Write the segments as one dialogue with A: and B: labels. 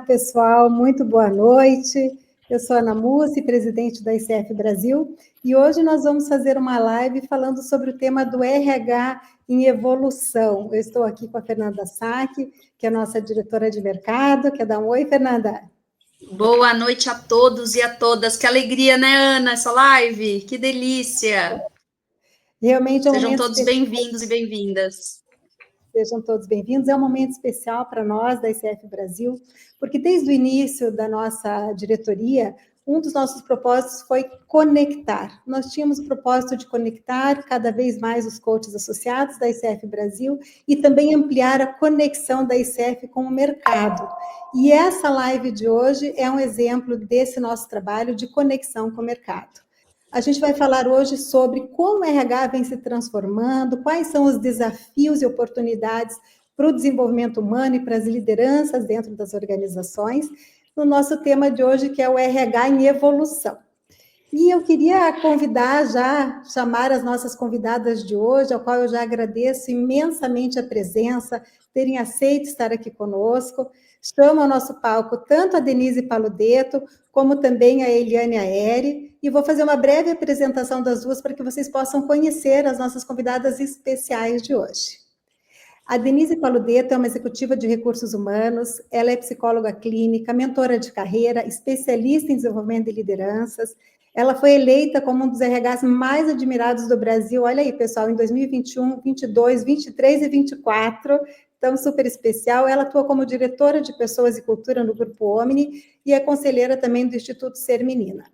A: pessoal, muito boa noite. Eu sou Ana Mussi, presidente da ICF Brasil, e hoje nós vamos fazer uma live falando sobre o tema do RH em evolução. Eu estou aqui com a Fernanda Sack, que é a nossa diretora de mercado. Quer dar um oi, Fernanda?
B: Boa noite a todos e a todas. Que alegria, né, Ana, essa live? Que delícia!
A: Realmente é um
B: Sejam
A: momento
B: todos
A: especial.
B: bem-vindos e bem-vindas.
A: Sejam todos bem-vindos. É um momento especial para nós da ICF Brasil, porque desde o início da nossa diretoria, um dos nossos propósitos foi conectar. Nós tínhamos o propósito de conectar cada vez mais os coaches associados da ICF Brasil e também ampliar a conexão da ICF com o mercado. E essa live de hoje é um exemplo desse nosso trabalho de conexão com o mercado. A gente vai falar hoje sobre como o RH vem se transformando, quais são os desafios e oportunidades para o desenvolvimento humano e para as lideranças dentro das organizações, no nosso tema de hoje, que é o RH em evolução. E eu queria chamar as nossas convidadas de hoje, ao qual eu já agradeço imensamente a presença, terem aceito estar aqui conosco. Chamo ao nosso palco tanto a Denise Paludeto, como também a Eliane Aeri, e vou fazer uma breve apresentação das duas para que vocês possam conhecer as nossas convidadas especiais de hoje. A Denise Paludeto é uma executiva de recursos humanos, ela é psicóloga clínica, mentora de carreira, especialista em desenvolvimento de lideranças. Ela foi eleita como um dos RHs mais admirados do Brasil, olha aí, pessoal, em 2021, 22, 23 e 24, então super especial. Ela atua como diretora de Pessoas e Cultura no Grupo Omni e é conselheira também do Instituto Ser Menina.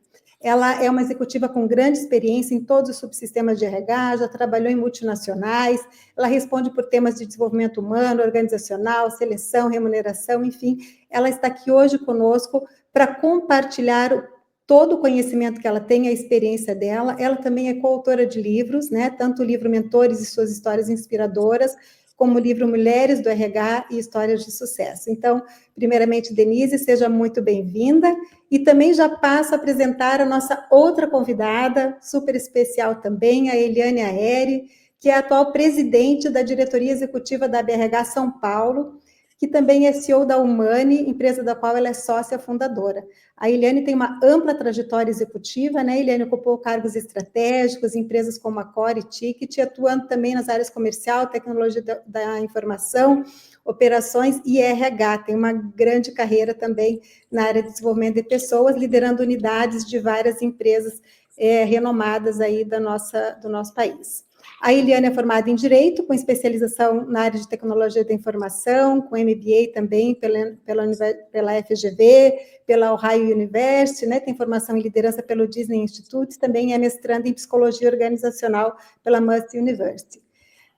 A: Ela é uma executiva com grande experiência em todos os subsistemas de RH, já trabalhou em multinacionais, ela responde por temas de desenvolvimento humano, organizacional, seleção, remuneração, enfim. Ela está aqui hoje conosco para compartilhar todo o conhecimento que ela tem, a experiência dela. Ela também é coautora de livros, né? Tanto o livro Mentores e Suas Histórias Inspiradoras, como o livro Mulheres do RH e Histórias de Sucesso. Então, primeiramente, Denise, seja muito bem-vinda. E também já passo a apresentar a nossa outra convidada, super especial também, a Eliane Aeri, que é a atual presidente da diretoria executiva da BRH São Paulo, que também é CEO da Humani, empresa da qual ela é sócia fundadora. A Eliane tem uma ampla trajetória executiva, né? A Eliane ocupou cargos estratégicos em empresas como a Core e Ticket, atuando também nas áreas comercial, tecnologia da informação, operações e RH. Tem uma grande carreira também na área de desenvolvimento de pessoas, liderando unidades de várias empresas renomadas aí do nosso país. A Eliane é formada em Direito, com especialização na área de Tecnologia da Informação, com MBA também pela FGV, pela Ohio University, né? Tem formação em Liderança pelo Disney Institute, também é mestranda em Psicologia Organizacional pela Must University.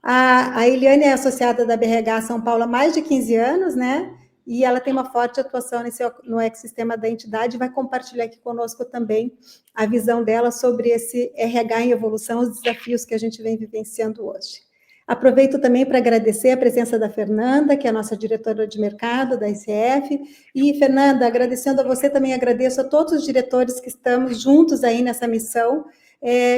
A: A Eliane é associada da BRH São Paulo há mais de 15 anos, né? E ela tem uma forte atuação no ecossistema da entidade e vai compartilhar aqui conosco também a visão dela sobre esse RH em evolução, os desafios que a gente vem vivenciando hoje. Aproveito também para agradecer a presença da Fernanda, que é a nossa diretora de mercado da ICF. E, Fernanda, agradecendo a você, também agradeço a todos os diretores que estamos juntos aí nessa missão,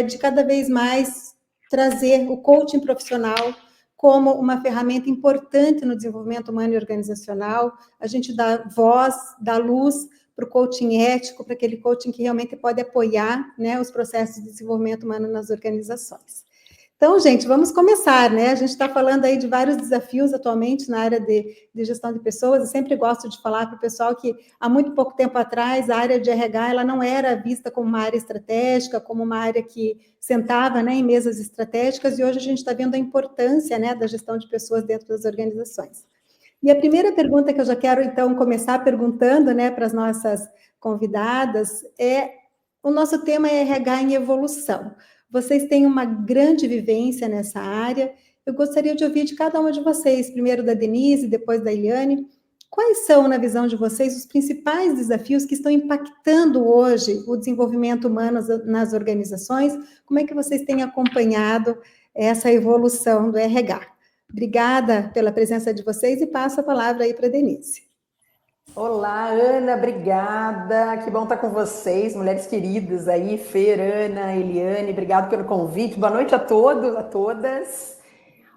A: de cada vez mais trazer o coaching profissional como uma ferramenta importante no desenvolvimento humano e organizacional. A gente dá voz, dá luz para o coaching ético, para aquele coaching que realmente pode apoiar, né, os processos de desenvolvimento humano nas organizações. Então, gente, vamos começar, né? A gente está falando aí de vários desafios atualmente na área de gestão de pessoas. Eu sempre gosto de falar para o pessoal que há muito pouco tempo atrás a área de RH ela não era vista como uma área estratégica, como uma área que sentava, né, em mesas estratégicas, e hoje a gente está vendo a importância, né, da gestão de pessoas dentro das organizações. E a primeira pergunta que eu já quero, então, começar perguntando, né, para as nossas convidadas o nosso tema é RH em evolução. Vocês têm uma grande vivência nessa área. Eu gostaria de ouvir de cada uma de vocês, primeiro da Denise, depois da Eliane, quais são, na visão de vocês, os principais desafios que estão impactando hoje o desenvolvimento humano nas organizações? Como é que vocês têm acompanhado essa evolução do RH? Obrigada pela presença de vocês e passo a palavra aí para a Denise.
C: Olá, Ana, obrigada. Que bom estar com vocês, mulheres queridas aí, Fer, Ana, Eliane, obrigado pelo convite. Boa noite a todos, a todas.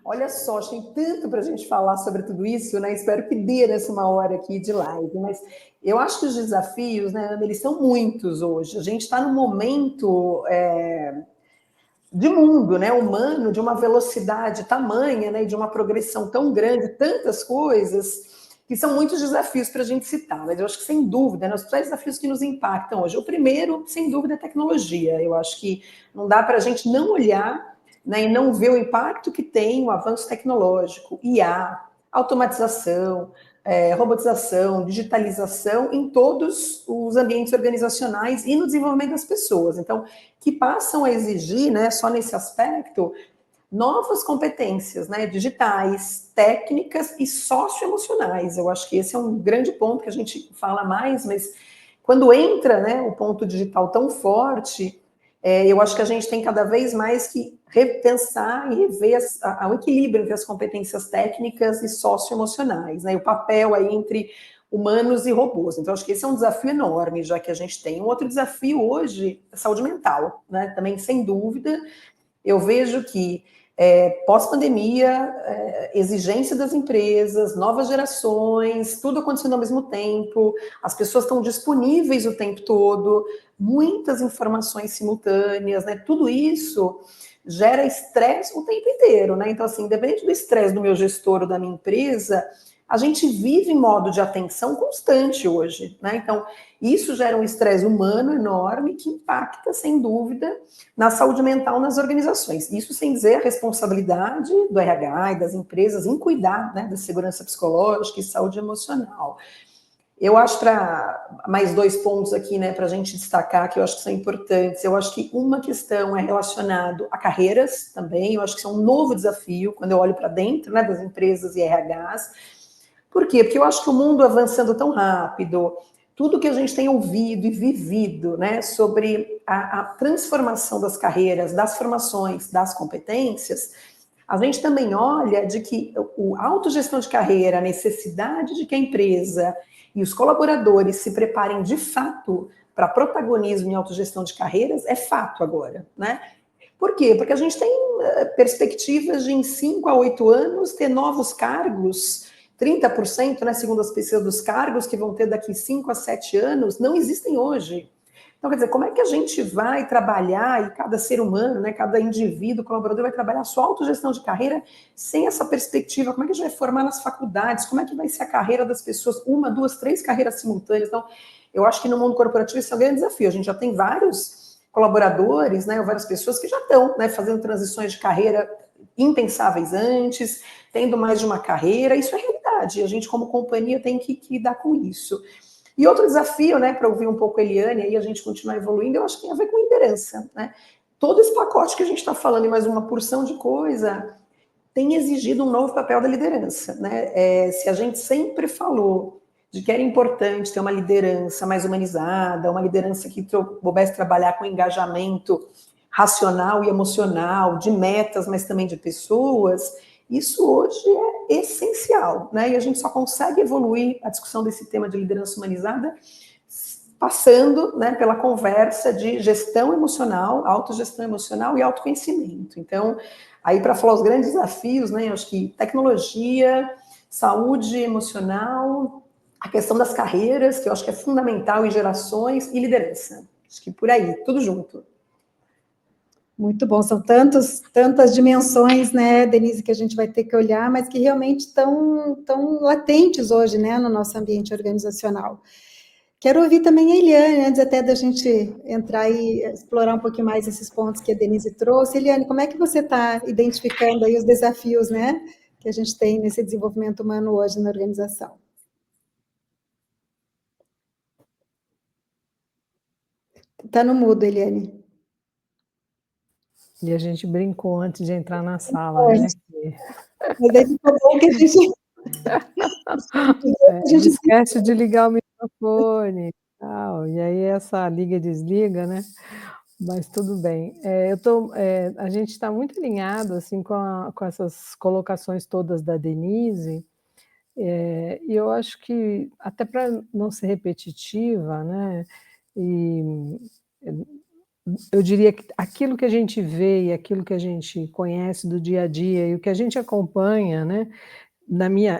C: Olha só, tem tanto para a gente falar sobre tudo isso, né? Espero que dê nessa uma hora aqui de live, mas eu acho que os desafios, né, Ana, eles são muitos hoje. A gente está num momento de mundo, né, humano, de uma velocidade tamanha, né, de uma progressão tão grande, tantas coisas, que são muitos desafios para a gente citar, mas eu acho que, sem dúvida, né, os principais desafios que nos impactam hoje. O primeiro, sem dúvida, é a tecnologia. Eu acho que não dá para a gente não olhar, né, e não ver o impacto que tem o avanço tecnológico, IA, automatização, robotização, digitalização em todos os ambientes organizacionais e no desenvolvimento das pessoas. Então, que passam a exigir, né, só nesse aspecto, novas competências, né, digitais, técnicas e socioemocionais. Eu acho que esse é um grande ponto que a gente fala mais, mas quando entra, né, o ponto digital tão forte, eu acho que a gente tem cada vez mais que repensar e rever o equilíbrio entre as competências técnicas e socioemocionais, né, e o papel aí entre humanos e robôs. Então, acho que esse é um desafio enorme, já que a gente tem. Um outro desafio hoje é saúde mental, né, também, sem dúvida. Eu vejo que pós-pandemia, exigência das empresas, novas gerações, tudo acontecendo ao mesmo tempo, as pessoas estão disponíveis o tempo todo, muitas informações simultâneas, né? Tudo isso gera estresse o tempo inteiro, né? Então, assim, independente do estresse do meu gestor ou da minha empresa, a gente vive em modo de atenção constante hoje, né? Então, isso gera um estresse humano enorme que impacta, sem dúvida, na saúde mental nas organizações. Isso sem dizer a responsabilidade do RH e das empresas em cuidar, né, da segurança psicológica e saúde emocional. Eu acho, para mais 2 pontos aqui, né, para a gente destacar, que eu acho que são importantes. Eu acho que uma questão é relacionada a carreiras também. Eu acho que isso é um novo desafio quando eu olho para dentro, né, das empresas e RHs. Por quê? Porque eu acho que o mundo avançando tão rápido, tudo que a gente tem ouvido e vivido, né, sobre a transformação das carreiras, das formações, das competências, a gente também olha de que a autogestão de carreira, a necessidade de que a empresa e os colaboradores se preparem de fato para protagonismo em autogestão de carreiras é fato agora, né? Por quê? Porque a gente tem perspectivas de, em 5 a 8 anos, ter novos cargos, 30%, né, segundo as pesquisas dos cargos que vão ter daqui 5 a 7 anos, não existem hoje. Então, quer dizer, como é que a gente vai trabalhar, e cada ser humano, né, cada indivíduo, colaborador, vai trabalhar a sua autogestão de carreira sem essa perspectiva? Como é que a gente vai formar nas faculdades? Como é que vai ser a carreira das pessoas? 1, 2, 3 carreiras simultâneas? Então, eu acho que no mundo corporativo isso é um grande desafio. A gente já tem vários colaboradores, né, ou várias pessoas que já estão, né, fazendo transições de carreira impensáveis antes, tendo mais de uma carreira. Isso é realidade. A gente, como companhia, tem que lidar com isso. E outro desafio, né, para ouvir um pouco a Eliane, aí a gente continuar evoluindo, eu acho que tem a ver com liderança, né? Todo esse pacote que a gente está falando, e mais uma porção de coisa, tem exigido um novo papel da liderança, né? Se a gente sempre falou de que era importante ter uma liderança mais humanizada, uma liderança que soubesse trabalhar com engajamento racional e emocional, de metas, mas também de pessoas, isso hoje é essencial, né? E a gente só consegue evoluir a discussão desse tema de liderança humanizada passando, né, pela conversa de gestão emocional, autogestão emocional e autoconhecimento. Então, aí para falar os grandes desafios, né, eu acho que tecnologia, saúde emocional, a questão das carreiras, que eu acho que é fundamental em gerações, e liderança. Acho que por aí, tudo junto.
A: Muito bom, são tantas dimensões, né, Denise, que a gente vai ter que olhar, mas que realmente estão latentes hoje, né, no nosso ambiente organizacional. Quero ouvir também a Eliane, antes até da gente entrar e explorar um pouquinho mais esses pontos que a Denise trouxe. Eliane, como é que você está identificando aí os desafios, né, que a gente tem nesse desenvolvimento humano hoje na organização? Está no mudo, Eliane.
D: E a gente brincou antes de entrar na sala, né?
A: Mas aí ficou bom que a gente...
D: esquece de ligar o microfone, tal, e aí essa liga e desliga, né? Mas tudo bem. A gente está muito alinhado assim, com essas colocações todas da Denise, e eu acho que, até para não ser repetitiva, né? E eu diria que aquilo que a gente vê e aquilo que a gente conhece do dia a dia e o que a gente acompanha, né,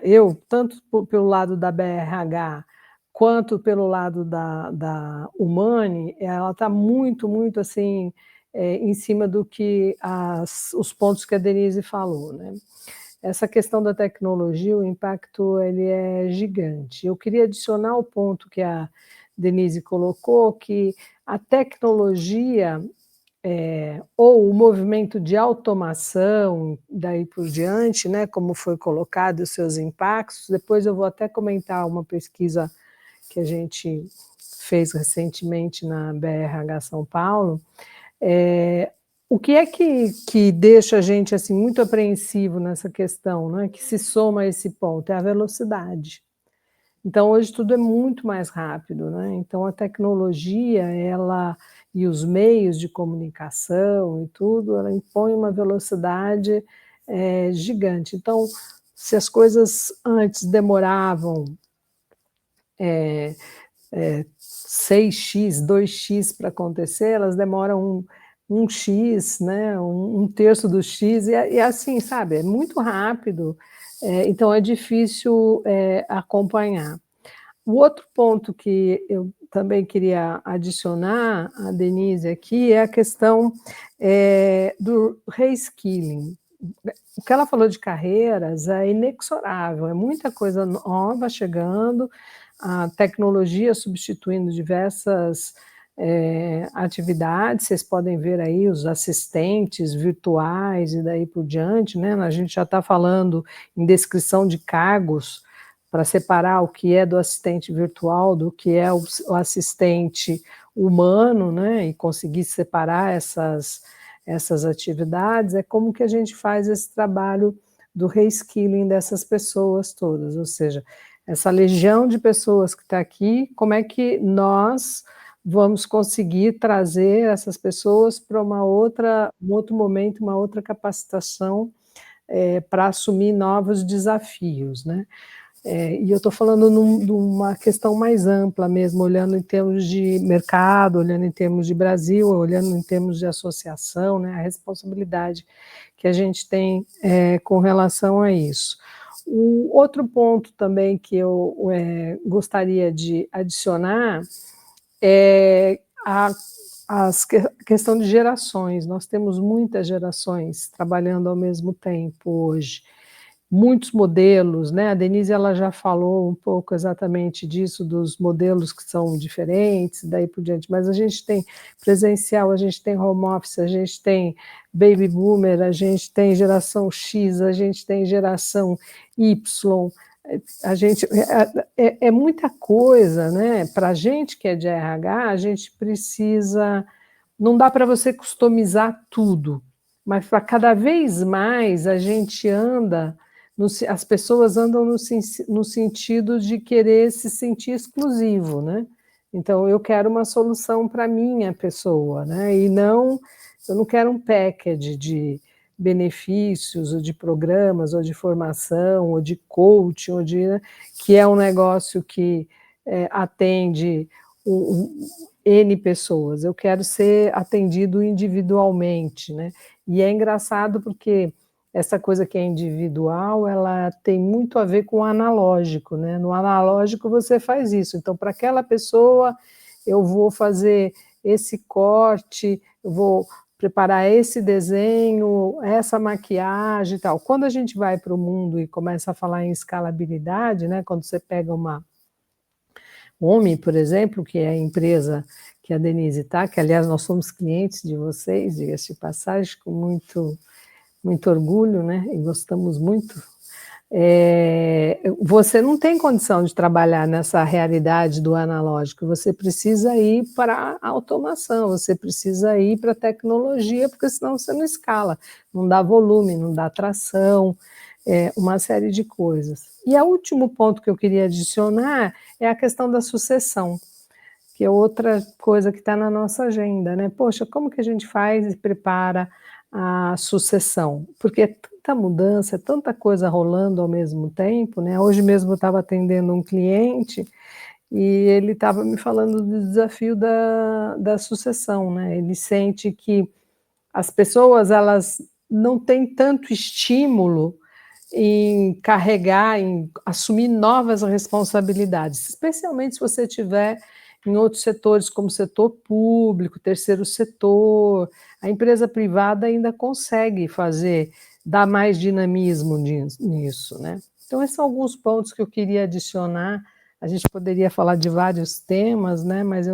D: eu, tanto pelo lado da BRH, quanto pelo lado da Humane, ela está muito, muito assim, em cima do que os pontos que a Denise falou, né? Essa questão da tecnologia, o impacto ele é gigante. Eu queria adicionar o ponto que a Denise colocou, que a tecnologia ou o movimento de automação, daí por diante, né, como foi colocado os seus impactos, depois eu vou até comentar uma pesquisa que a gente fez recentemente na BRH São Paulo. O que é que deixa a gente assim, muito apreensivo nessa questão, né, que se soma a esse ponto? É a velocidade. Então, hoje tudo é muito mais rápido, né? Então, a tecnologia, ela e os meios de comunicação e tudo, ela impõe uma velocidade gigante. Então, se as coisas antes demoravam 6x, 2x para acontecer, elas demoram 1x, né? Um terço do x, e assim, sabe? É muito rápido, então é difícil acompanhar. O outro ponto que eu também queria adicionar a Denise aqui é a questão do reskilling. O que ela falou de carreiras é inexorável, é muita coisa nova chegando, a tecnologia substituindo diversas atividades. Vocês podem ver aí os assistentes virtuais e daí por diante, né? A gente já está falando em descrição de cargos, para separar o que é do assistente virtual do que é o assistente humano, né, e conseguir separar essas atividades, é como que a gente faz esse trabalho do reskilling dessas pessoas todas, ou seja, essa legião de pessoas que está aqui, como é que nós vamos conseguir trazer essas pessoas para um outro momento, uma outra capacitação para assumir novos desafios, né? E eu estou falando de uma questão mais ampla mesmo, olhando em termos de mercado, olhando em termos de Brasil, olhando em termos de associação, né, a responsabilidade que a gente tem com relação a isso. O outro ponto também que eu gostaria de adicionar é a questão de gerações. Nós temos muitas gerações trabalhando ao mesmo tempo hoje, muitos modelos, né? A Denise ela já falou um pouco exatamente disso, dos modelos que são diferentes, daí por diante, mas a gente tem presencial, a gente tem home office, a gente tem baby boomer, a gente tem geração X, a gente tem geração Y, a gente é muita coisa, né? Para a gente que é de RH, a gente precisa, não dá para você customizar tudo, mas para cada vez mais a gente anda, as pessoas andam no sentido de querer se sentir exclusivo, né? Então, eu quero uma solução para a minha pessoa, né? E não, eu não quero um package de benefícios, ou de programas, ou de formação, ou de coaching, ou de, né, que é um negócio que atende N pessoas. Eu quero ser atendido individualmente, né? E é engraçado porque essa coisa que é individual, ela tem muito a ver com o analógico, né? No analógico você faz isso. Então, para aquela pessoa, eu vou fazer esse corte, eu vou preparar esse desenho, essa maquiagem e tal. Quando a gente vai para o mundo e começa a falar em escalabilidade, né? Quando você pega uma OMI, por exemplo, que é a empresa que a Denise está, que aliás nós somos clientes de vocês, diga-se de passagem, com muito orgulho, né? E gostamos muito. Você não tem condição de trabalhar nessa realidade do analógico, você precisa ir para a automação, você precisa ir para a tecnologia, porque senão você não escala, não dá volume, não dá tração, uma série de coisas. E o último ponto que eu queria adicionar é a questão da sucessão, que é outra coisa que está na nossa agenda, né? Poxa, como que a gente faz e prepara a sucessão? Porque é tanta mudança, é tanta coisa rolando ao mesmo tempo, né? Hoje mesmo eu estava atendendo um cliente e ele estava me falando do desafio da sucessão, né? Ele sente que as pessoas, elas não têm tanto estímulo em carregar, em assumir novas responsabilidades, especialmente se você tiver em outros setores, como setor público, terceiro setor. A empresa privada ainda consegue dar mais dinamismo nisso, né? Então, esses são alguns pontos que eu queria adicionar. A gente poderia falar de vários temas, né? Mas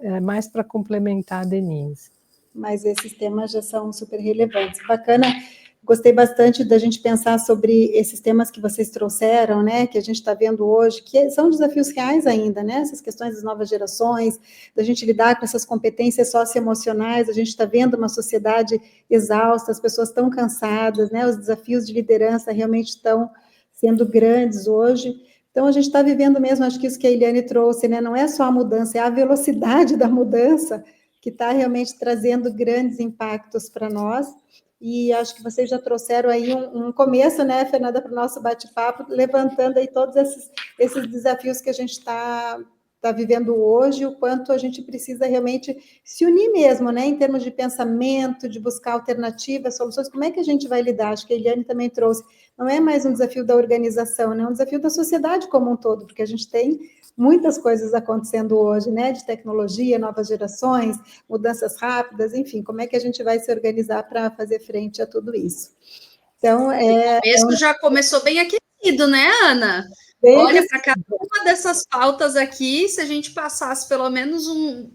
D: é mais para complementar a Denise.
A: Mas esses temas já são super relevantes. Bacana, gostei bastante da gente pensar sobre esses temas que vocês trouxeram, né, que a gente está vendo hoje, que são desafios reais ainda, né, essas questões das novas gerações, da gente lidar com essas competências socioemocionais, a gente está vendo uma sociedade exausta, as pessoas estão cansadas, né, os desafios de liderança realmente estão sendo grandes hoje. Então, a gente está vivendo mesmo, acho que isso que a Eliane trouxe, né, não é só a mudança, é a velocidade da mudança, que está realmente trazendo grandes impactos para nós, e acho que vocês já trouxeram aí um começo, né, Fernanda, para o nosso bate-papo, levantando aí todos esses desafios que a gente está vivendo hoje, o quanto a gente precisa realmente se unir mesmo, né, em termos de pensamento, de buscar alternativas, soluções, como é que a gente vai lidar? Acho que a Eliane também trouxe, não é mais um desafio da organização, né, é um desafio da sociedade como um todo, porque a gente tem muitas coisas acontecendo hoje, né, de tecnologia, novas gerações, mudanças rápidas, enfim, como é que a gente vai se organizar para fazer frente a tudo isso? Então,
B: O começo já começou bem aquecido, né, Ana? Olha, para cada uma dessas pautas aqui, se a gente passasse pelo menos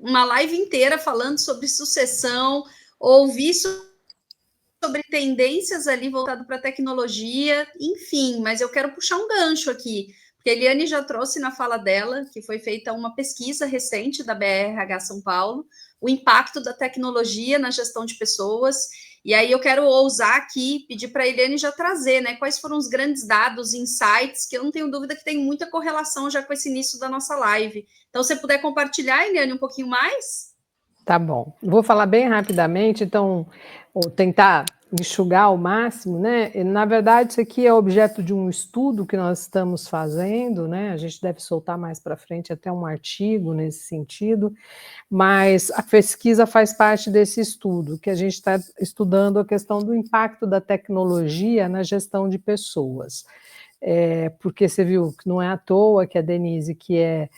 B: uma live inteira falando sobre sucessão, ouvir sobre tendências ali voltado para a tecnologia, enfim, mas eu quero puxar um gancho aqui, porque a Eliane já trouxe na fala dela, que foi feita uma pesquisa recente da BRH São Paulo, o impacto da tecnologia na gestão de pessoas, e aí eu quero ousar aqui, pedir para a Eliane já trazer, né, quais foram os grandes dados, insights, que eu não tenho dúvida que tem muita correlação já com esse início da nossa live. Então, se você puder compartilhar, Eliane, um pouquinho mais?
D: Tá bom. Vou falar bem rapidamente, então, ou tentar enxugar ao máximo, né? Na verdade, isso aqui é objeto de um estudo que nós estamos fazendo, né? A gente deve soltar mais para frente até um artigo nesse sentido, mas a pesquisa faz parte desse estudo, que a gente está estudando a questão do impacto da tecnologia na gestão de pessoas. Porque você viu que não é à toa que a Denise, que é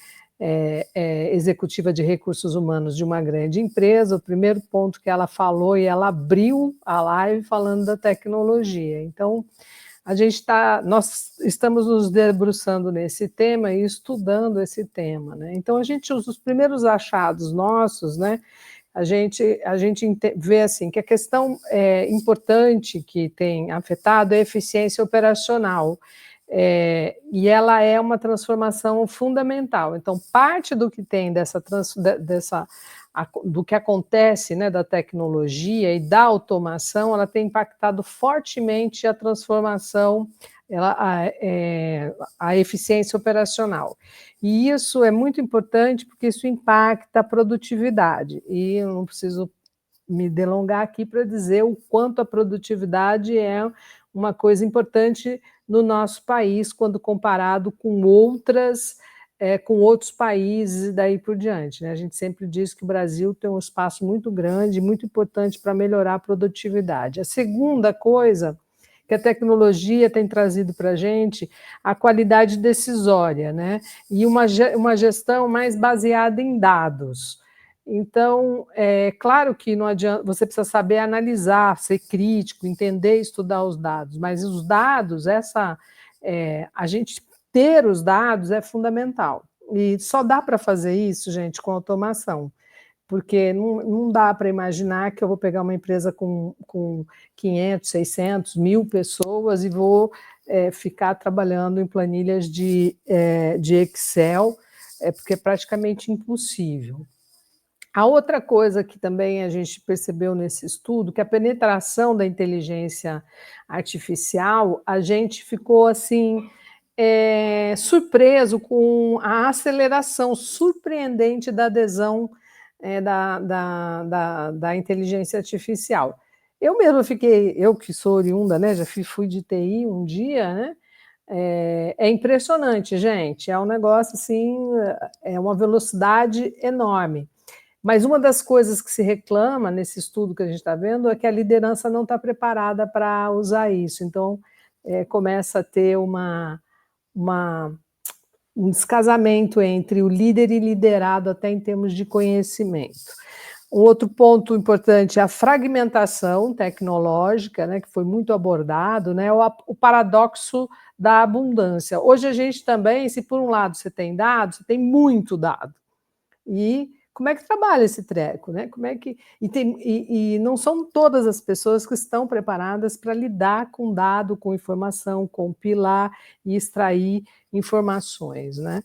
D: executiva de recursos humanos de uma grande empresa, o primeiro ponto que ela falou, e ela abriu a live falando da tecnologia. Então, nós estamos nos debruçando nesse tema e estudando esse tema, né? Então, a gente usa os primeiros achados nossos, né? A gente vê assim que a questão importante que tem afetado é a eficiência operacional. E ela é uma transformação fundamental. Então, parte do que tem do que acontece, né, da tecnologia e da automação, ela tem impactado fortemente a transformação, a eficiência operacional. E isso é muito importante porque isso impacta a produtividade. E eu não preciso me delongar aqui para dizer o quanto a produtividade é uma coisa importante no nosso país, quando comparado com com outros países e daí por diante, né? A gente sempre diz que o Brasil tem um espaço muito grande, muito importante para melhorar a produtividade. A segunda coisa que a tecnologia tem trazido para a gente, a qualidade decisória, né? E uma gestão mais baseada em dados. Então, é claro que não adianta, você precisa saber analisar, ser crítico, entender e estudar os dados, mas os dados, a gente ter os dados é fundamental. E só dá para fazer isso, gente, com automação, porque não dá para imaginar que eu vou pegar uma empresa com 500, 600, 1.000 pessoas e vou ficar trabalhando em planilhas de Excel, porque é praticamente impossível. A outra coisa que também a gente percebeu nesse estudo, que a penetração da inteligência artificial, a gente ficou assim surpreso com a aceleração surpreendente da adesão da inteligência artificial. Eu mesma eu que sou oriunda, né, já fui de TI um dia, né, É impressionante, gente, é um negócio assim, é uma velocidade enorme. Mas uma das coisas que se reclama nesse estudo que a gente está vendo é que a liderança não está preparada para usar isso. Então, começa a ter um descasamento entre o líder e liderado, até em termos de conhecimento. Um outro ponto importante é a fragmentação tecnológica, né, que foi muito abordado, né, o paradoxo da abundância. Hoje a gente também, se por um lado você tem dados, você tem muito dado. E como é que trabalha esse treco, né? Como é que e não são todas as pessoas que estão preparadas para lidar com dado, com informação, compilar e extrair informações, né?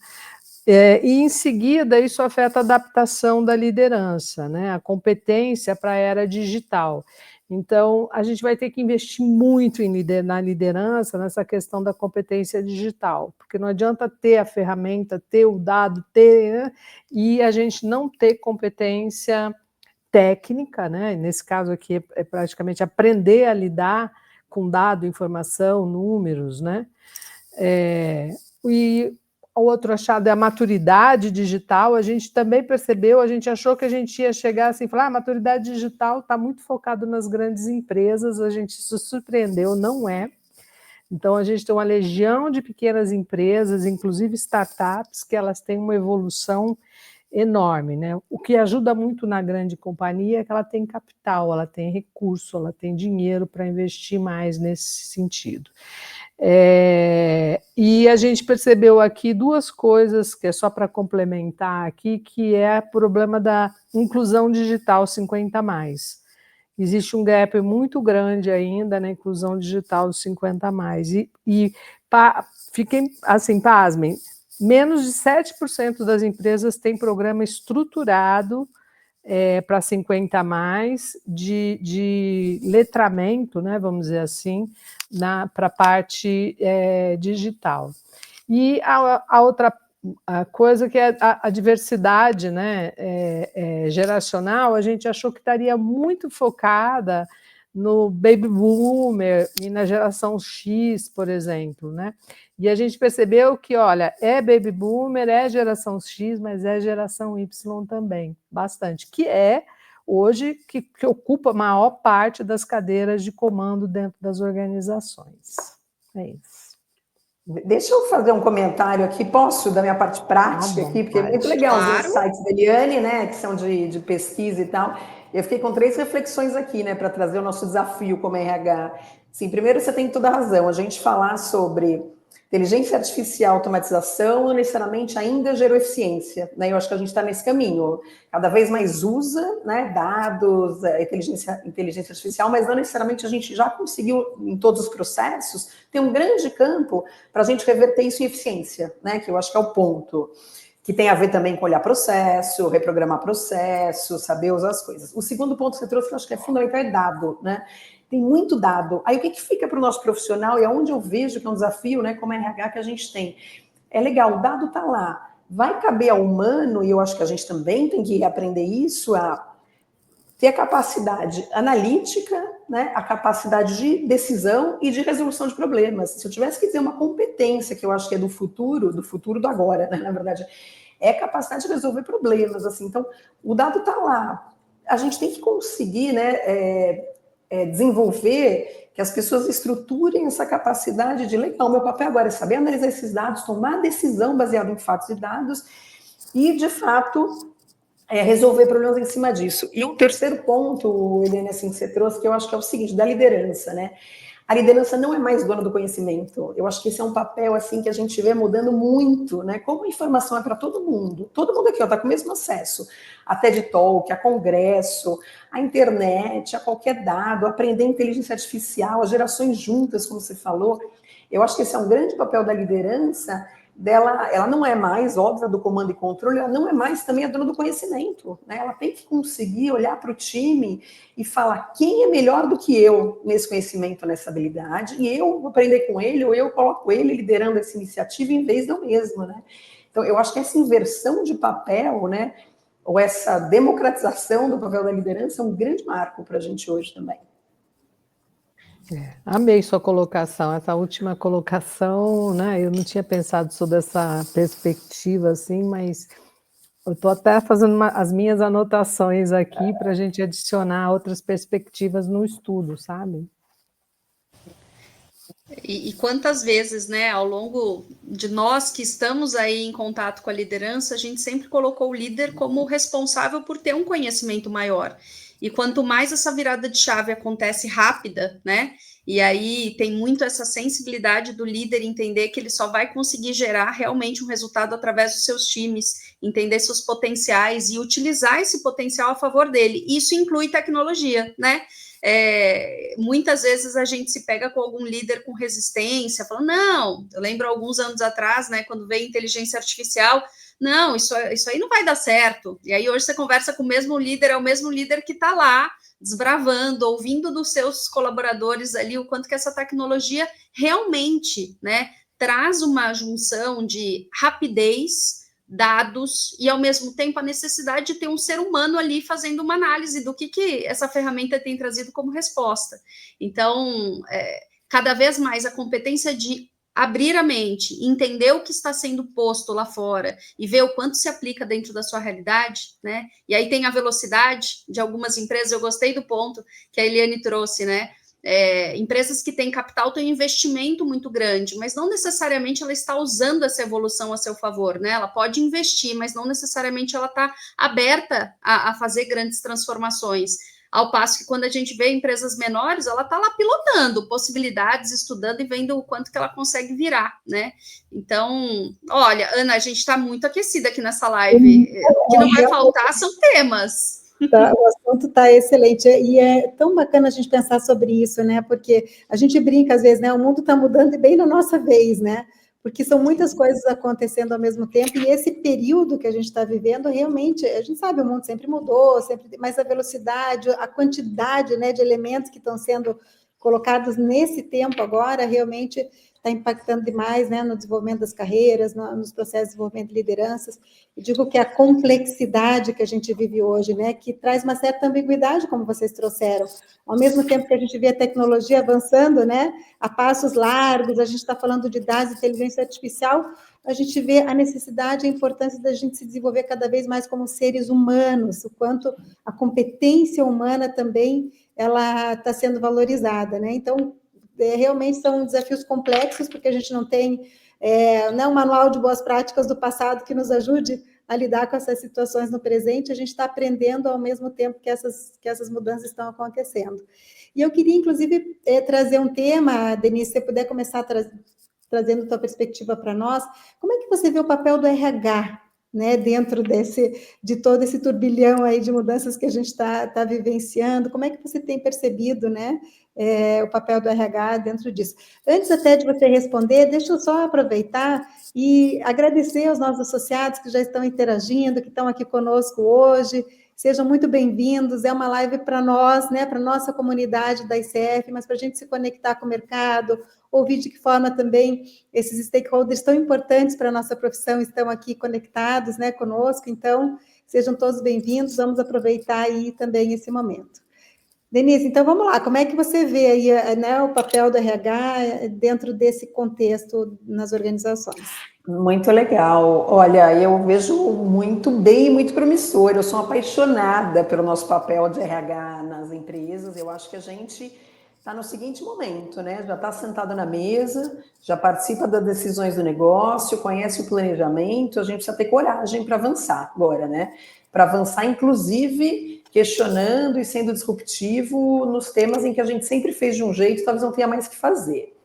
D: E em seguida isso afeta a adaptação da liderança, né? A competência para a era digital. Então, a gente vai ter que investir muito na liderança, nessa questão da competência digital, porque não adianta ter a ferramenta, ter o dado, né, e a gente não ter competência técnica, né? Nesse caso aqui é praticamente aprender a lidar com dado, informação, números, né? E o outro achado é a maturidade digital. A gente também percebeu, a gente achou que a gente ia chegar assim, falar, a maturidade digital está muito focado nas grandes empresas, a gente se surpreendeu, não é. Então, a gente tem uma legião de pequenas empresas, inclusive startups, que elas têm uma evolução enorme, né? O que ajuda muito na grande companhia é que ela tem capital, ela tem recurso, ela tem dinheiro para investir mais nesse sentido. E a gente percebeu aqui duas coisas, que é só para complementar aqui, que é o problema da inclusão digital 50+. Existe um gap muito grande ainda na inclusão digital dos 50+. Fiquem assim, pasmem, menos de 7% das empresas têm programa estruturado para 50+, de letramento, né, vamos dizer assim, para a parte digital. E a outra coisa que é a diversidade, né, geracional, a gente achou que estaria muito focada no baby boomer e na geração X, por exemplo, né? E a gente percebeu que, olha, é baby boomer, é geração X, mas é geração Y também, bastante, que é hoje que ocupa a maior parte das cadeiras de comando dentro das organizações. É isso.
C: Deixa eu fazer um comentário aqui, posso, da minha parte prática aqui, porque é muito legal os insights da Eliane, né, que são de pesquisa e tal. Eu fiquei com 3 reflexões aqui, né, para trazer o nosso desafio como RH. Sim, primeiro, você tem toda a razão, a gente falar sobre inteligência artificial, automatização, não necessariamente ainda gerou eficiência, né? Eu acho que a gente está nesse caminho. Cada vez mais usa, né, dados, inteligência artificial, mas não necessariamente a gente já conseguiu, em todos os processos, ter um grande campo para a gente reverter isso em eficiência, né? Que eu acho que é o ponto. Que tem a ver também com olhar processo, reprogramar processo, saber usar as coisas. O segundo ponto que você trouxe, que eu acho que é fundamental, é dado, né? Tem muito dado. Aí o que fica para o nosso profissional, e é onde eu vejo que é um desafio, né, como RH que a gente tem. É legal, o dado está lá. Vai caber ao humano, e eu acho que a gente também tem que aprender isso, a ter a capacidade analítica, né, a capacidade de decisão e de resolução de problemas. Se eu tivesse que dizer uma competência que eu acho que é do futuro do agora, né, na verdade, é a capacidade de resolver problemas. Assim. Então, o dado está lá. A gente tem que conseguir, né, desenvolver, que as pessoas estruturem essa capacidade de, legal, meu papel agora é saber analisar esses dados, tomar decisão baseada em fatos e dados e, de fato, resolver problemas em cima disso. E um terceiro ponto, Eliane, assim, que você trouxe, que eu acho que é o seguinte, da liderança, né? A liderança não é mais dona do conhecimento. Eu acho que esse é um papel assim que a gente vê mudando muito, né? Como a informação é para todo mundo aqui está com o mesmo acesso a TED Talk, a congresso, a internet, a qualquer dado, aprender inteligência artificial, as gerações juntas, como você falou. Eu acho que esse é um grande papel da liderança. Ela não é mais, óbvia, do comando e controle, ela não é mais também a dona do conhecimento, né? Ela tem que conseguir olhar para o time e falar quem é melhor do que eu nesse conhecimento, nessa habilidade, e eu vou aprender com ele, ou eu coloco ele liderando essa iniciativa em vez de eu mesma, né? Então, eu acho que essa inversão de papel, né, ou essa democratização do papel da liderança é um grande marco para a gente hoje também.
D: Amei sua colocação, essa última colocação, né? Eu não tinha pensado sobre essa perspectiva assim, mas eu estou até fazendo as minhas anotações aqui para a gente adicionar outras perspectivas no estudo, sabe?
B: E quantas vezes, né, ao longo de nós que estamos aí em contato com a liderança, a gente sempre colocou o líder como responsável por ter um conhecimento maior. E quanto mais essa virada de chave acontece rápida, né? E aí tem muito essa sensibilidade do líder entender que ele só vai conseguir gerar realmente um resultado através dos seus times, entender seus potenciais e utilizar esse potencial a favor dele. Isso inclui tecnologia, né? Muitas vezes a gente se pega com algum líder com resistência, falando, não, eu lembro alguns anos atrás, né, quando veio inteligência artificial, não, isso aí não vai dar certo. E aí hoje você conversa com o mesmo líder, é o mesmo líder que está lá, desbravando, ouvindo dos seus colaboradores ali o quanto que essa tecnologia realmente, né, traz uma junção de rapidez, dados e, ao mesmo tempo, a necessidade de ter um ser humano ali fazendo uma análise do que essa ferramenta tem trazido como resposta. Então, cada vez mais a competência de abrir a mente, entender o que está sendo posto lá fora e ver o quanto se aplica dentro da sua realidade, né? E aí tem a velocidade de algumas empresas, eu gostei do ponto que a Eliane trouxe, né? Empresas que têm capital têm um investimento muito grande, mas não necessariamente ela está usando essa evolução a seu favor, né? Ela pode investir, mas não necessariamente ela está aberta a fazer grandes transformações. Ao passo que quando a gente vê empresas menores, ela está lá pilotando possibilidades, estudando e vendo o quanto que ela consegue virar, né? Então, olha, Ana, a gente está muito aquecida aqui nessa live. O que não vai faltar são temas.
A: Tá, o assunto está excelente, e é tão bacana a gente pensar sobre isso, né? Porque a gente brinca às vezes, né? O mundo está mudando e bem na nossa vez, né? Porque são muitas coisas acontecendo ao mesmo tempo, e esse período que a gente está vivendo, realmente, a gente sabe, o mundo sempre mudou, sempre, mas a velocidade, a quantidade, né, de elementos que estão sendo colocados nesse tempo agora, realmente está impactando demais, né, no desenvolvimento das carreiras, nos processos de desenvolvimento de lideranças. Eu digo que a complexidade que a gente vive hoje, né, que traz uma certa ambiguidade, como vocês trouxeram, ao mesmo tempo que a gente vê a tecnologia avançando, né, a passos largos, a gente está falando de dados, inteligência artificial, a gente vê a necessidade e a importância da gente se desenvolver cada vez mais como seres humanos, o quanto a competência humana também ela está sendo valorizada, né? Então, realmente são desafios complexos, porque a gente não tem um manual de boas práticas do passado que nos ajude a lidar com essas situações no presente, a gente está aprendendo ao mesmo tempo que essas mudanças estão acontecendo. E eu queria, inclusive, trazer um tema, Denise, se você puder começar trazendo tua perspectiva para nós, como é que você vê o papel do RH, né, dentro de todo esse turbilhão aí de mudanças que a gente está vivenciando, como é que você tem percebido, né, o papel do RH dentro disso? Antes até de você responder, deixa eu só aproveitar e agradecer aos nossos associados que já estão interagindo, que estão aqui conosco hoje. Sejam muito bem-vindos, é uma live para nós, né, para a nossa comunidade da ICF, mas para a gente se conectar com o mercado, ouvir de que forma também esses stakeholders tão importantes para a nossa profissão estão aqui conectados, né, conosco. Então, sejam todos bem-vindos, vamos aproveitar aí também esse momento. Denise, então vamos lá, como é que você vê aí, né, o papel do RH dentro desse contexto nas organizações?
C: Muito legal. Olha, eu vejo muito bem, muito promissor. Eu sou apaixonada pelo nosso papel de RH nas empresas. Eu acho que a gente está no seguinte momento, né? Já está sentado na mesa, já participa das decisões do negócio, conhece o planejamento. A gente precisa ter coragem para avançar agora, né? Para avançar, inclusive, questionando e sendo disruptivo nos temas em que a gente sempre fez de um jeito, talvez não tenha mais o que fazer.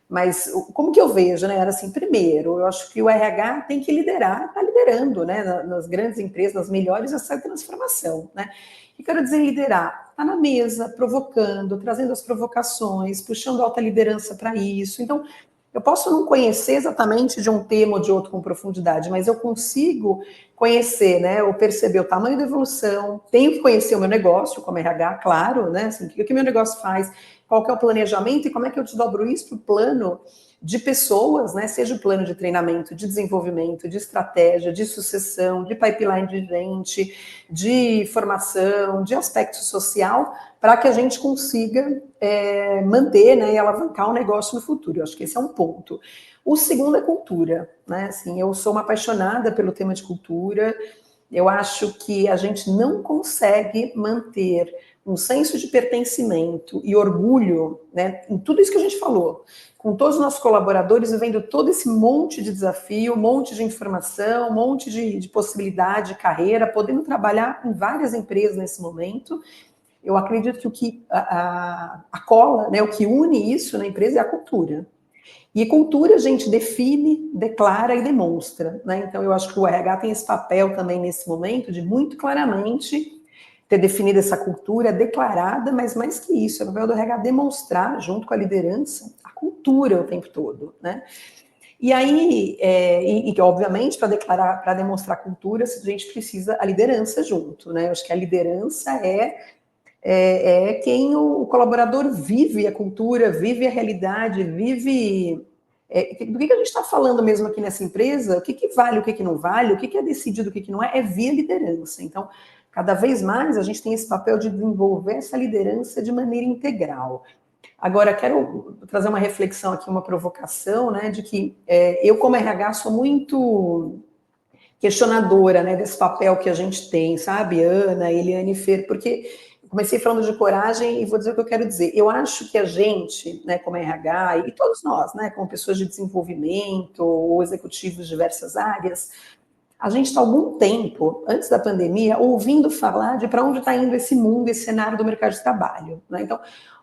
C: Mas como que eu vejo, né? Era assim, primeiro, eu acho que o RH tem que liderar, está liderando, né? Nas grandes empresas, nas melhores, essa transformação, né? E quero dizer liderar, está na mesa, provocando, trazendo as provocações, puxando alta liderança para isso. Então, eu posso não conhecer exatamente de um tema ou de outro com profundidade, mas eu consigo conhecer, né? Ou perceber o tamanho da evolução, tenho que conhecer o meu negócio como RH, claro, né? Assim, o que o meu negócio faz, qual que é o planejamento e como é que eu desdobro isso para o plano de pessoas, né, seja o plano de treinamento, de desenvolvimento, de estratégia, de sucessão, de pipeline de gente, de formação, de aspecto social, para que a gente consiga manter, né, e alavancar o negócio no futuro. Eu acho que esse é um ponto. O segundo é cultura, né? Assim, eu sou uma apaixonada pelo tema de cultura. Eu acho que a gente não consegue manter um senso de pertencimento e orgulho, né, em tudo isso que a gente falou, com todos os nossos colaboradores vivendo todo esse monte de desafio, um monte de informação, um monte de possibilidade de carreira, podendo trabalhar em várias empresas nesse momento. Eu acredito que o que a cola, né, o que une isso na empresa é a cultura. E cultura a gente define, declara e demonstra, né? Então eu acho que o RH tem esse papel também nesse momento de muito claramente ter definido essa cultura declarada, mas mais que isso, é o papel do RH demonstrar, junto com a liderança, a cultura o tempo todo, né? E aí, obviamente, para declarar, para demonstrar cultura, a gente precisa a liderança junto, né? Eu acho que a liderança é quem o colaborador vive a cultura, vive a realidade, vive... do que a gente está falando mesmo aqui nessa empresa, o que vale, o que não vale, o que é decidido, o que não é via liderança. Então, cada vez mais a gente tem esse papel de desenvolver essa liderança de maneira integral. Agora, quero trazer uma reflexão aqui, uma provocação, né, de que eu, como RH, sou muito questionadora, né, desse papel que a gente tem, sabe, Ana, Eliane e Fer, porque comecei falando de coragem e vou dizer o que eu quero dizer. Eu acho que a gente, né, como RH, e todos nós, né, como pessoas de desenvolvimento ou executivos de diversas áreas, a gente está há algum tempo, antes da pandemia, ouvindo falar de para onde está indo esse mundo, esse cenário do mercado de trabalho, né? Então,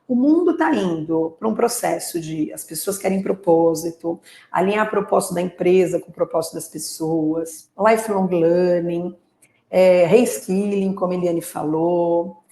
C: o mundo está indo para um processo de as pessoas querem propósito, alinhar a propósito da empresa com o propósito das pessoas, lifelong learning, reskilling, como a Eliane falou,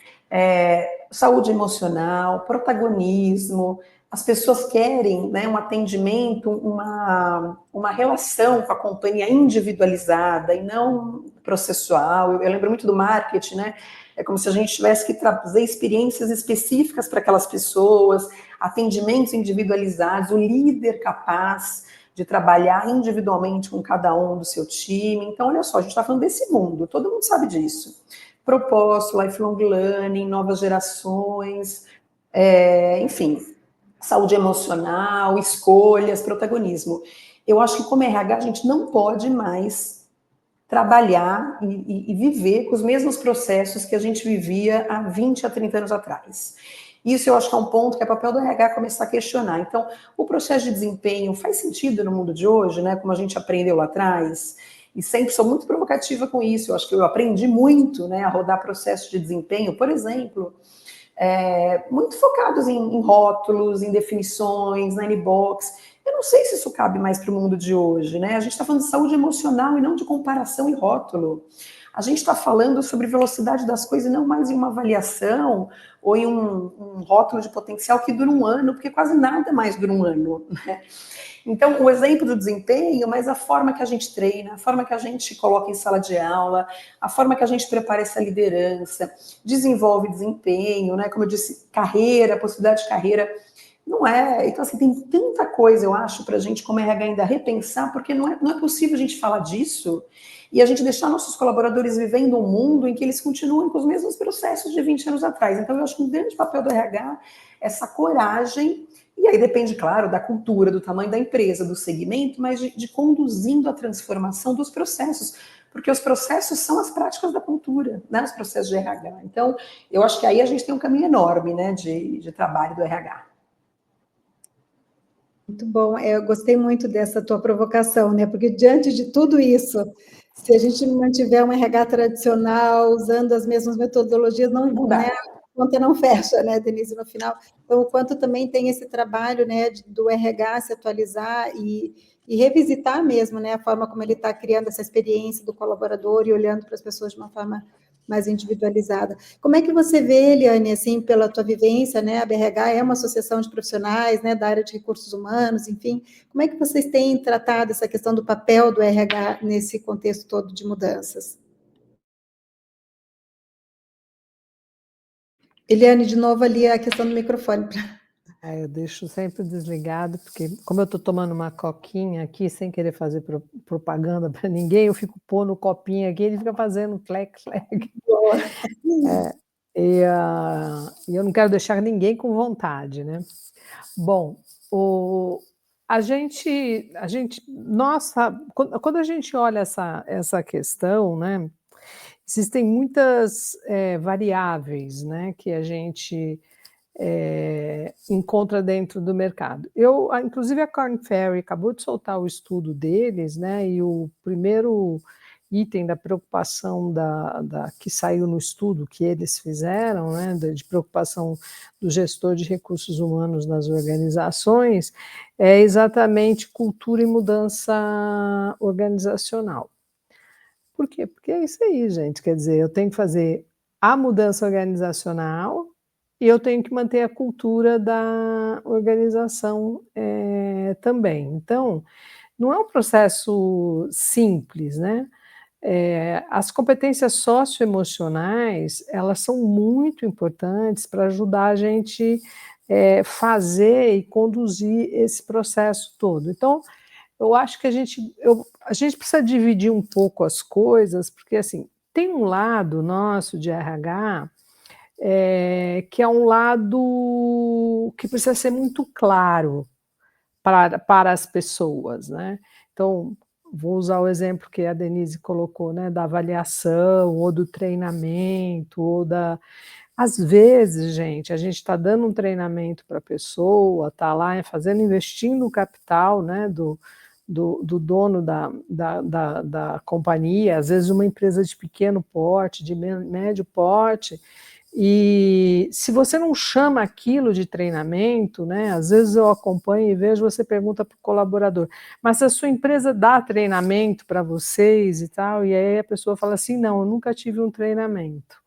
C: saúde emocional, protagonismo. As pessoas querem, né, um atendimento, uma relação com a companhia individualizada e não processual. Eu lembro muito do marketing, né? É como se a gente tivesse que trazer experiências específicas para aquelas pessoas, atendimentos individualizados, o líder capaz de trabalhar individualmente com cada um do seu time. Então, olha só, a gente está falando desse mundo, todo mundo sabe disso. Propósito, lifelong learning, novas gerações, enfim, saúde emocional, escolhas, protagonismo. Eu acho que como RH a gente não pode mais trabalhar e viver com os mesmos processos que a gente vivia há 20 a 30 anos atrás. Isso eu acho que é um ponto que é papel do RH começar a questionar. Então, o processo de desempenho faz sentido no mundo de hoje, né? Como a gente aprendeu lá atrás, e sempre sou muito provocativa com isso. Eu acho que eu aprendi muito, né, a rodar processos de desempenho, por exemplo, muito focados em rótulos, em definições, na N-Box. Eu não sei se isso cabe mais para o mundo de hoje, né? A gente está falando de saúde emocional e não de comparação e rótulo. A gente está falando sobre velocidade das coisas e não mais em uma avaliação ou em um rótulo de potencial que dura um ano, porque quase nada mais dura um ano, né? Então, o exemplo do desempenho, mas a forma que a gente treina, a forma que a gente coloca em sala de aula, a forma que a gente prepara essa liderança, desenvolve desempenho, né? Como eu disse, carreira, possibilidade de carreira, não é. Então, assim, tem tanta coisa, eu acho, para a gente, como RH, ainda repensar, porque não é possível a gente falar disso e a gente deixar nossos colaboradores vivendo um mundo em que eles continuam com os mesmos processos de 20 anos atrás. Então, eu acho que um grande papel do RH é essa coragem. E aí depende, claro, da cultura, do tamanho da empresa, do segmento, mas de conduzindo a transformação dos processos, porque os processos são as práticas da cultura, né, os processos de RH. Então, eu acho que aí a gente tem um caminho enorme, né, de trabalho do RH.
A: Muito bom, eu gostei muito dessa tua provocação, né, porque diante de tudo isso, se a gente mantiver um RH tradicional, usando as mesmas metodologias, não dá. Né, a conta não fecha, né, Denise, no final. Então, o quanto também tem esse trabalho, né, do RH se atualizar e revisitar mesmo, né, a forma como ele está criando essa experiência do colaborador e olhando para as pessoas de uma forma mais individualizada. Como é que você vê, Eliane, assim, pela tua vivência, né, a BRH é uma associação de profissionais, né, da área de recursos humanos, enfim, como é que vocês têm tratado essa questão do papel do RH nesse contexto todo de mudanças? Eliane, de novo ali a questão do microfone.
D: Eu deixo sempre desligado, porque como eu estou tomando uma coquinha aqui, sem querer fazer propaganda para ninguém, eu fico pondo o copinho aqui, ele fica fazendo flec. E eu não quero deixar ninguém com vontade, né? Bom, quando a gente olha essa questão, né, existem muitas variáveis, né, que a gente encontra dentro do mercado. Inclusive a Korn Ferry acabou de soltar o estudo deles, né, e o primeiro item da preocupação que saiu no estudo que eles fizeram, né, de preocupação do gestor de recursos humanos nas organizações, é exatamente cultura e mudança organizacional. Por quê? Porque é isso aí, gente, quer dizer, eu tenho que fazer a mudança organizacional e eu tenho que manter a cultura da organização também. Então, não é um processo simples, né? As competências socioemocionais, elas são muito importantes para ajudar a gente fazer e conduzir esse processo todo. Então, eu acho que a gente precisa dividir um pouco as coisas, porque assim, tem um lado nosso de RH que é um lado que precisa ser muito claro para as pessoas, né? Então, vou usar o exemplo que a Denise colocou, né, da avaliação, ou do treinamento, Às vezes, gente, a gente está dando um treinamento para a pessoa, está lá investindo o capital, né, do dono da companhia, às vezes uma empresa de pequeno porte, de médio porte, e se você não chama aquilo de treinamento, né, às vezes eu acompanho e vejo, você pergunta para o colaborador, mas se a sua empresa dá treinamento para vocês e tal, e aí a pessoa fala assim, não, eu nunca tive um treinamento.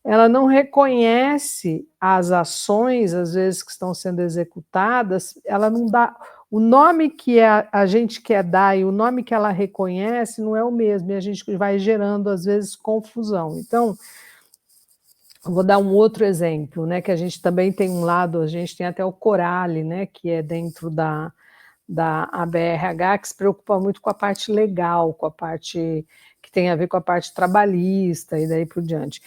D: Ela não reconhece as ações, às vezes, que estão sendo executadas, ela não dá... O nome que a gente quer dar e o nome que ela reconhece não é o mesmo, e a gente vai gerando, às vezes, confusão. Então, eu vou dar um outro exemplo, né, que a gente também tem um lado, a gente tem até o Corale, né, que é dentro da ABRH, que se preocupa muito com a parte legal, com a parte que tem a ver com a parte trabalhista e daí por diante.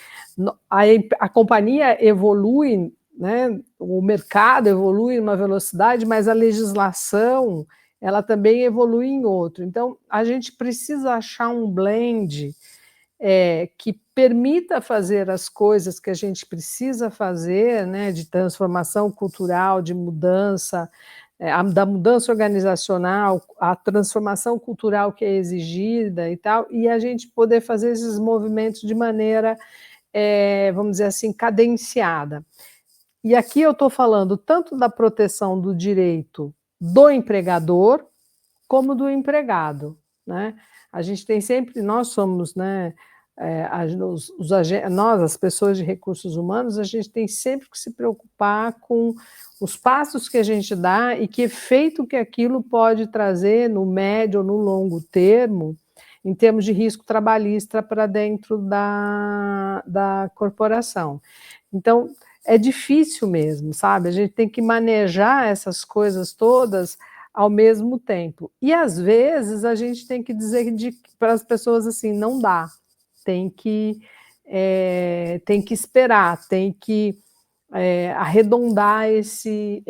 D: A companhia evolui, né, o mercado evolui em uma velocidade, mas a legislação ela também evolui em outro. Então, a gente precisa achar um blend que permita fazer as coisas que a gente precisa fazer, né, de transformação cultural, de mudança, da mudança organizacional, a transformação cultural que é exigida e tal, e a gente poder fazer esses movimentos de maneira, vamos dizer assim, cadenciada. E aqui eu estou falando tanto da proteção do direito do empregador, como do empregado, né? A gente tem sempre, nós somos, né, nós, as pessoas de recursos humanos, a gente tem sempre que se preocupar com os passos que a gente dá e que efeito que aquilo pode trazer no médio ou no longo termo, em termos de risco trabalhista para dentro da corporação. Então, é difícil mesmo, sabe? A gente tem que manejar essas coisas todas ao mesmo tempo. E, às vezes, a gente tem que dizer para as pessoas assim, não dá, tem que esperar, tem que arredondar esse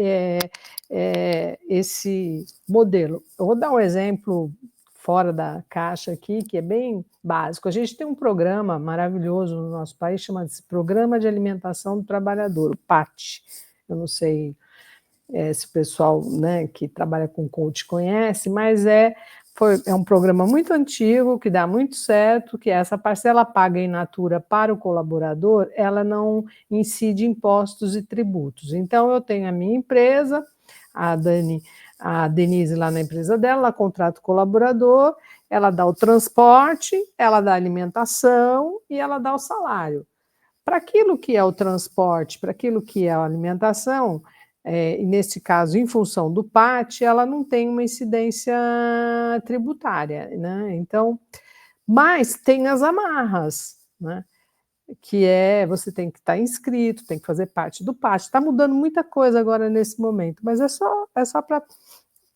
D: modelo. Eu vou dar um exemplo fora da caixa aqui, que é bem básico. A gente tem um programa maravilhoso no nosso país, chama-se Programa de Alimentação do Trabalhador, o PAT. Eu não sei se o pessoal, né, que trabalha com coach conhece, mas é um programa muito antigo, que dá muito certo, que essa parcela paga in natura para o colaborador, ela não incide impostos e tributos. Então, eu tenho a minha empresa, a Denise lá na empresa dela, ela contrata o colaborador, ela dá o transporte, ela dá a alimentação e ela dá o salário. Para aquilo que é o transporte, para aquilo que é a alimentação, e nesse caso, em função do PAT, ela não tem uma incidência tributária, né? Então, mas tem as amarras, né? que você tem que estar inscrito, tem que fazer parte do pátio. Está mudando muita coisa agora nesse momento, mas é só para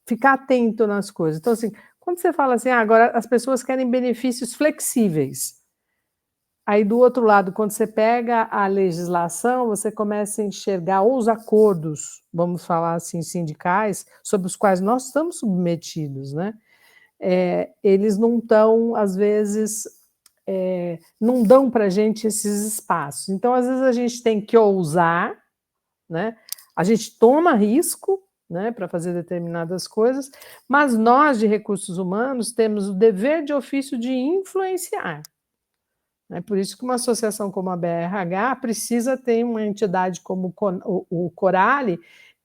D: ficar atento nas coisas. Então, assim, quando você fala assim, agora as pessoas querem benefícios flexíveis, aí do outro lado, quando você pega a legislação, você começa a enxergar ou os acordos, vamos falar assim, sindicais, sobre os quais nós estamos submetidos, né? Eles não estão, às vezes, não dão para a gente esses espaços. Então, às vezes, a gente tem que ousar, né? A gente toma risco, né, para fazer determinadas coisas, mas nós, de recursos humanos, temos o dever de ofício de influenciar. É por isso que uma associação como a BRH precisa ter uma entidade como o Corale,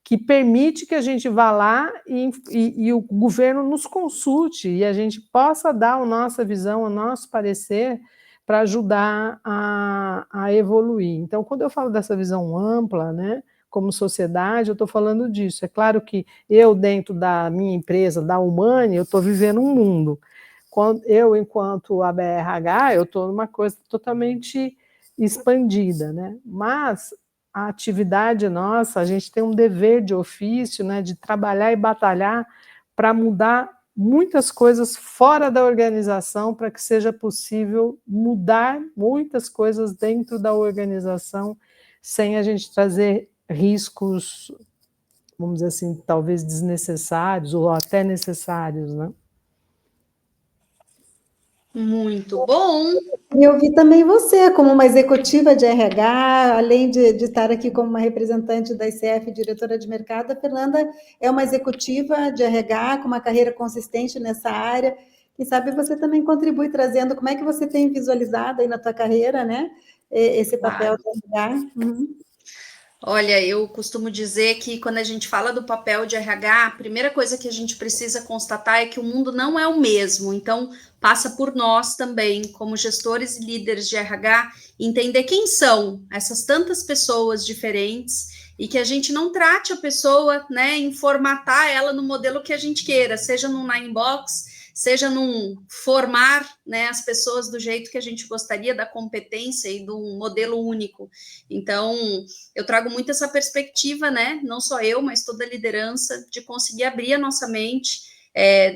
D: que permite que a gente vá lá e o governo nos consulte e a gente possa dar a nossa visão, o nosso parecer, para ajudar a evoluir. Então, quando eu falo dessa visão ampla, né, como sociedade, eu estou falando disso. É claro que eu, dentro da minha empresa, da Humane, eu estou vivendo um mundo. Eu, enquanto a BRH, eu estou numa coisa totalmente expandida, né? Mas a atividade nossa, a gente tem um dever de ofício, né, de trabalhar e batalhar para mudar muitas coisas fora da organização, para que seja possível mudar muitas coisas dentro da organização, sem a gente trazer riscos, vamos dizer assim, talvez desnecessários ou até necessários, né?
B: Muito bom.
A: E eu vi também você como uma executiva de RH, além de estar aqui como uma representante da ICF, diretora de mercado, a Fernanda é uma executiva de RH com uma carreira consistente nessa área. Quem sabe você também contribui trazendo como é que você tem visualizado aí na tua carreira, né? Esse papel do RH. Uhum.
B: Olha, eu costumo dizer que quando a gente fala do papel de RH, a primeira coisa que a gente precisa constatar é que o mundo não é o mesmo. Então, passa por nós também, como gestores e líderes de RH, entender quem são essas tantas pessoas diferentes e que a gente não trate a pessoa, né, em formatar ela no modelo que a gente queira, seja no Nine Box, seja num formar, né, as pessoas do jeito que a gente gostaria, da competência e do modelo único. Então, eu trago muito essa perspectiva, né, não só eu, mas toda a liderança, de conseguir abrir a nossa mente,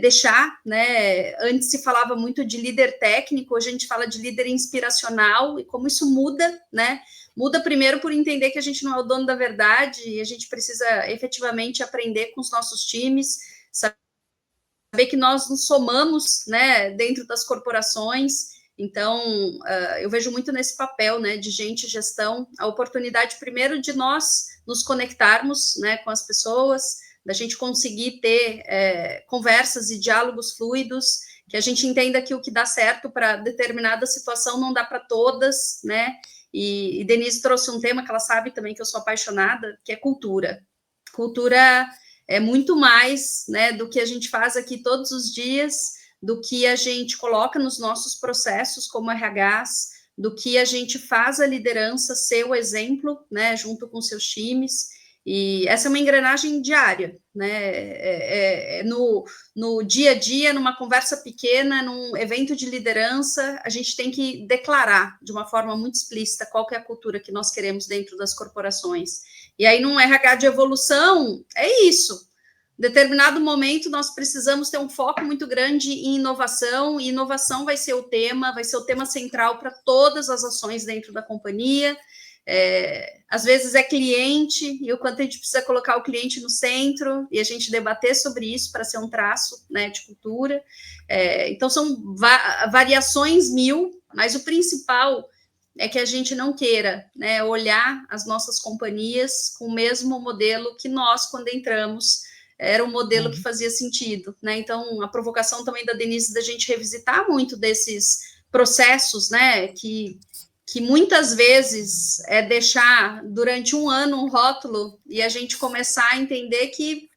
B: deixar, né, antes se falava muito de líder técnico, hoje a gente fala de líder inspiracional, e como isso muda, né, muda primeiro por entender que a gente não é o dono da verdade, e a gente precisa efetivamente aprender com os nossos times, saber que nós nos somamos, né, dentro das corporações. Então, eu vejo muito nesse papel, né, de gente, gestão, a oportunidade primeiro de nós nos conectarmos, né, com as pessoas, da gente conseguir ter conversas e diálogos fluidos, que a gente entenda que o que dá certo para determinada situação não dá para todas, né, e Denise trouxe um tema que ela sabe também que eu sou apaixonada, que é cultura. Cultura é muito mais, né, do que a gente faz aqui todos os dias, do que a gente coloca nos nossos processos como RHs, do que a gente faz a liderança ser o exemplo, né, junto com seus times, e essa é uma engrenagem diária, né, no dia a dia, numa conversa pequena, num evento de liderança, a gente tem que declarar de uma forma muito explícita qual que é a cultura que nós queremos dentro das corporações. E aí, num RH de evolução, é isso. Em determinado momento, nós precisamos ter um foco muito grande em inovação, e inovação vai ser o tema central para todas as ações dentro da companhia. Às vezes é cliente, e o quanto a gente precisa colocar o cliente no centro, e a gente debater sobre isso para ser um traço, né, de cultura. Então, são variações mil, mas o principal é que a gente não queira, né, olhar as nossas companhias com o mesmo modelo que nós, quando entramos, era um modelo que fazia sentido, né? Então, a provocação também da Denise da gente revisitar muito desses processos, né, que muitas vezes é deixar durante um ano um rótulo e a gente começar a entender que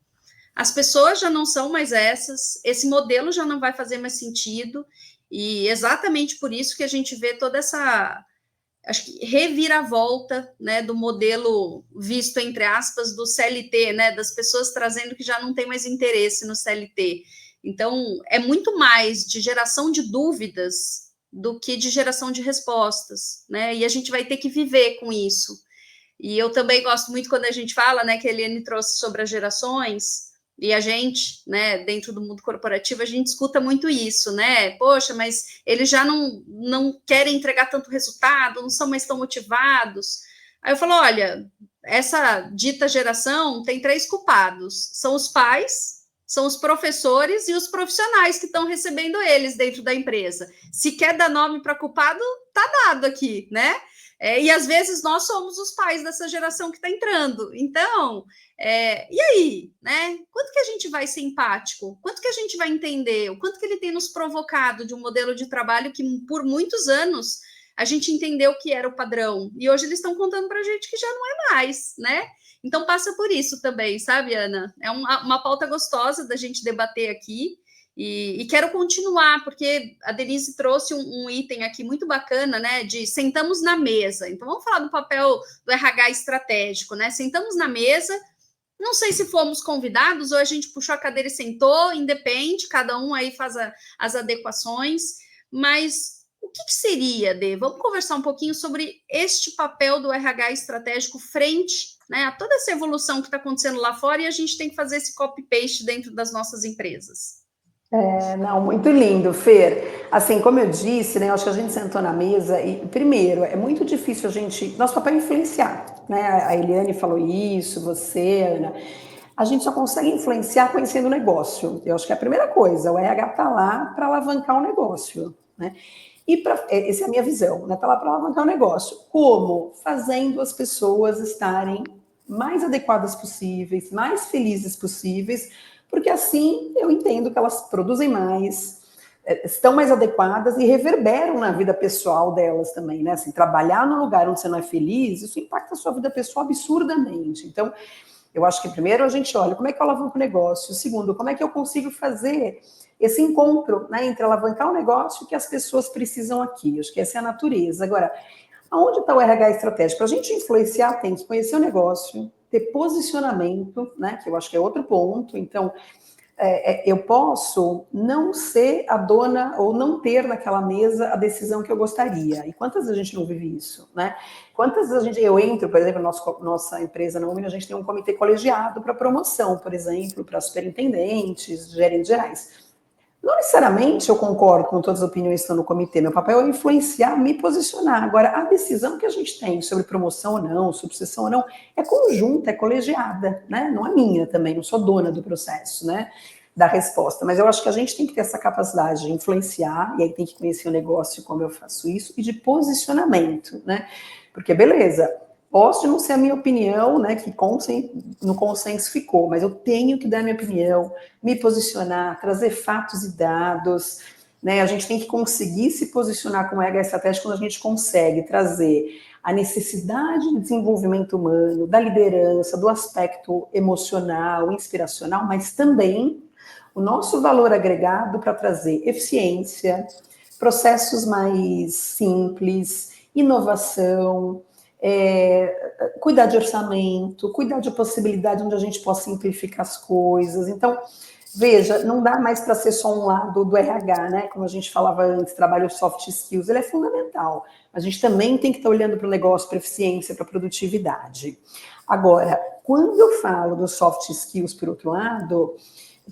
B: as pessoas já não são mais essas, esse modelo já não vai fazer mais sentido, e exatamente por isso que a gente vê toda essa, acho que, reviravolta, né, do modelo visto, entre aspas, do CLT, né, das pessoas trazendo que já não tem mais interesse no CLT. Então, é muito mais de geração de dúvidas do que de geração de respostas, né? E a gente vai ter que viver com isso. E eu também gosto muito quando a gente fala, né, que a Eliane trouxe sobre as gerações, e a gente, né, dentro do mundo corporativo, a gente escuta muito isso, né? Poxa, mas eles já não querem entregar tanto resultado, não são mais tão motivados. Aí eu falo, olha, essa dita geração tem 3 culpados. São os pais, são os professores e os profissionais que estão recebendo eles dentro da empresa. Se quer dar nome para culpado, tá dado aqui, né? E às vezes nós somos os pais dessa geração que está entrando. Então, e aí, né? Quanto que a gente vai ser empático? Quanto que a gente vai entender? O quanto que ele tem nos provocado de um modelo de trabalho que por muitos anos a gente entendeu que era o padrão. E hoje eles estão contando para a gente que já não é mais, né? Então passa por isso também, sabe, Ana? É uma pauta gostosa da gente debater aqui. E quero continuar, porque a Denise trouxe um item aqui muito bacana, né, de sentamos na mesa. Então, vamos falar do papel do RH estratégico, né? Sentamos na mesa, não sei se fomos convidados ou a gente puxou a cadeira e sentou, independe, cada um aí faz as adequações, mas o que seria, Dê? Vamos conversar um pouquinho sobre este papel do RH estratégico frente, né, a toda essa evolução que está acontecendo lá fora e a gente tem que fazer esse copy-paste dentro das nossas empresas.
C: Não, muito lindo, Fer. Assim, como eu disse, né, eu acho que a gente sentou na mesa e, primeiro, é muito difícil a gente... Nosso papel é influenciar, né? A Eliane falou isso, você, Ana. A gente só consegue influenciar conhecendo o negócio. Eu acho que é a primeira coisa. O RH está lá para alavancar o negócio, né? Essa é a minha visão, né? Está lá para alavancar o negócio. Como? Fazendo as pessoas estarem mais adequadas possíveis, mais felizes possíveis, porque assim eu entendo que elas produzem mais, estão mais adequadas e reverberam na vida pessoal delas também, né? Assim, trabalhar num lugar onde você não é feliz, isso impacta a sua vida pessoal absurdamente. Então, eu acho que primeiro a gente olha como é que eu alavanco o negócio, segundo, como é que eu consigo fazer esse encontro, né, entre alavancar o negócio que as pessoas precisam aqui. Acho que essa é a natureza. Agora, aonde está o RH estratégico? Para a gente influenciar, tem que conhecer o negócio, ter posicionamento, né, que eu acho que é outro ponto. Então, eu posso não ser a dona ou não ter naquela mesa a decisão que eu gostaria. E quantas vezes a gente não vive isso, né? Quantas vezes eu entro, por exemplo, nossa empresa na UMIN, a gente tem um comitê colegiado para promoção, por exemplo, para superintendentes, gerentes gerais. Não necessariamente eu concordo com todas as opiniões que estão no comitê, meu papel é influenciar, me posicionar. Agora, a decisão que a gente tem sobre promoção ou não, sucessão ou não, é conjunta, é colegiada, né? Não é minha também, não sou dona do processo, né? Da resposta. Mas eu acho que a gente tem que ter essa capacidade de influenciar, e aí tem que conhecer o negócio, como eu faço isso, e de posicionamento, né? Porque, beleza, posso não ser a minha opinião, né, que no consenso ficou, mas eu tenho que dar a minha opinião, me posicionar, trazer fatos e dados, né? A gente tem que conseguir se posicionar como RH estratégico quando a gente consegue trazer a necessidade de desenvolvimento humano, da liderança, do aspecto emocional, inspiracional, mas também o nosso valor agregado para trazer eficiência, processos mais simples, inovação, cuidar de orçamento, cuidar de possibilidade onde a gente possa simplificar as coisas. Então, veja, não dá mais para ser só um lado do RH, né? Como a gente falava antes, trabalho soft skills, ele é fundamental. A gente também tem que estar olhando para o negócio, para eficiência, para produtividade. Agora, quando eu falo dos soft skills, por outro lado,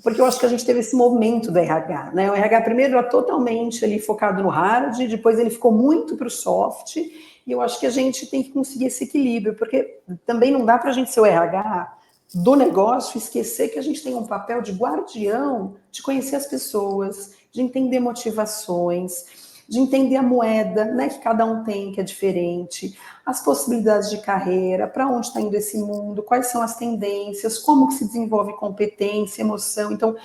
C: porque eu acho que a gente teve esse momento do RH, né? O RH primeiro era totalmente ali focado no hard, depois ele ficou muito para o soft, e eu acho que a gente tem que conseguir esse equilíbrio, porque também não dá para a gente ser o RH do negócio e esquecer que a gente tem um papel de guardião, de conhecer as pessoas, de entender motivações, de entender a moeda, né, que cada um tem, que é diferente, as possibilidades de carreira, para onde está indo esse mundo, quais são as tendências, como que se desenvolve competência, emoção. Então,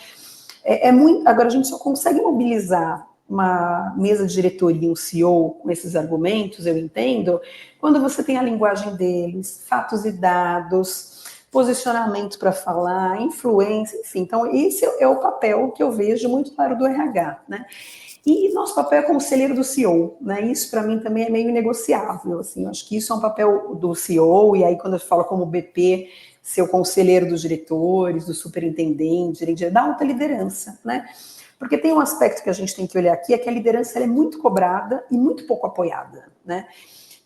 C: muito. Agora, a gente só consegue mobilizar uma mesa de diretoria, um CEO, com esses argumentos, eu entendo, quando você tem a linguagem deles, fatos e dados, posicionamento para falar, influência, enfim. Então, esse é o papel que eu vejo muito claro do RH, né? E nosso papel é conselheiro do CEO, né? Isso para mim também é meio inegociável, assim. Eu acho que isso é um papel do CEO, e aí quando eu falo como BP, ser o conselheiro dos diretores, do superintendente, da alta liderança, né? Porque tem um aspecto que a gente tem que olhar aqui, é que a liderança ela é muito cobrada e muito pouco apoiada, né?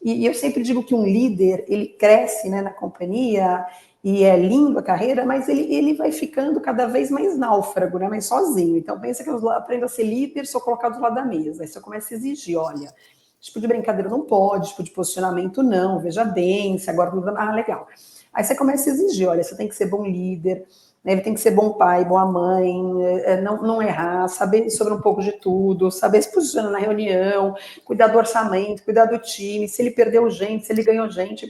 C: E eu sempre digo que um líder, ele cresce, né, na companhia, e é lindo a carreira, mas ele vai ficando cada vez mais náufrago, né, mais sozinho. Então, pensa que eu aprendo a ser líder, sou colocado do lado da mesa. Aí você começa a exigir, olha, tipo de brincadeira não pode, tipo de posicionamento não, veja a dance, agora... legal. Aí você começa a exigir, olha, você tem que ser bom líder, né, ele tem que ser bom pai, boa mãe, não errar, saber sobre um pouco de tudo, saber se posicionar na reunião, cuidar do orçamento, cuidar do time, se ele perdeu gente, se ele ganhou gente.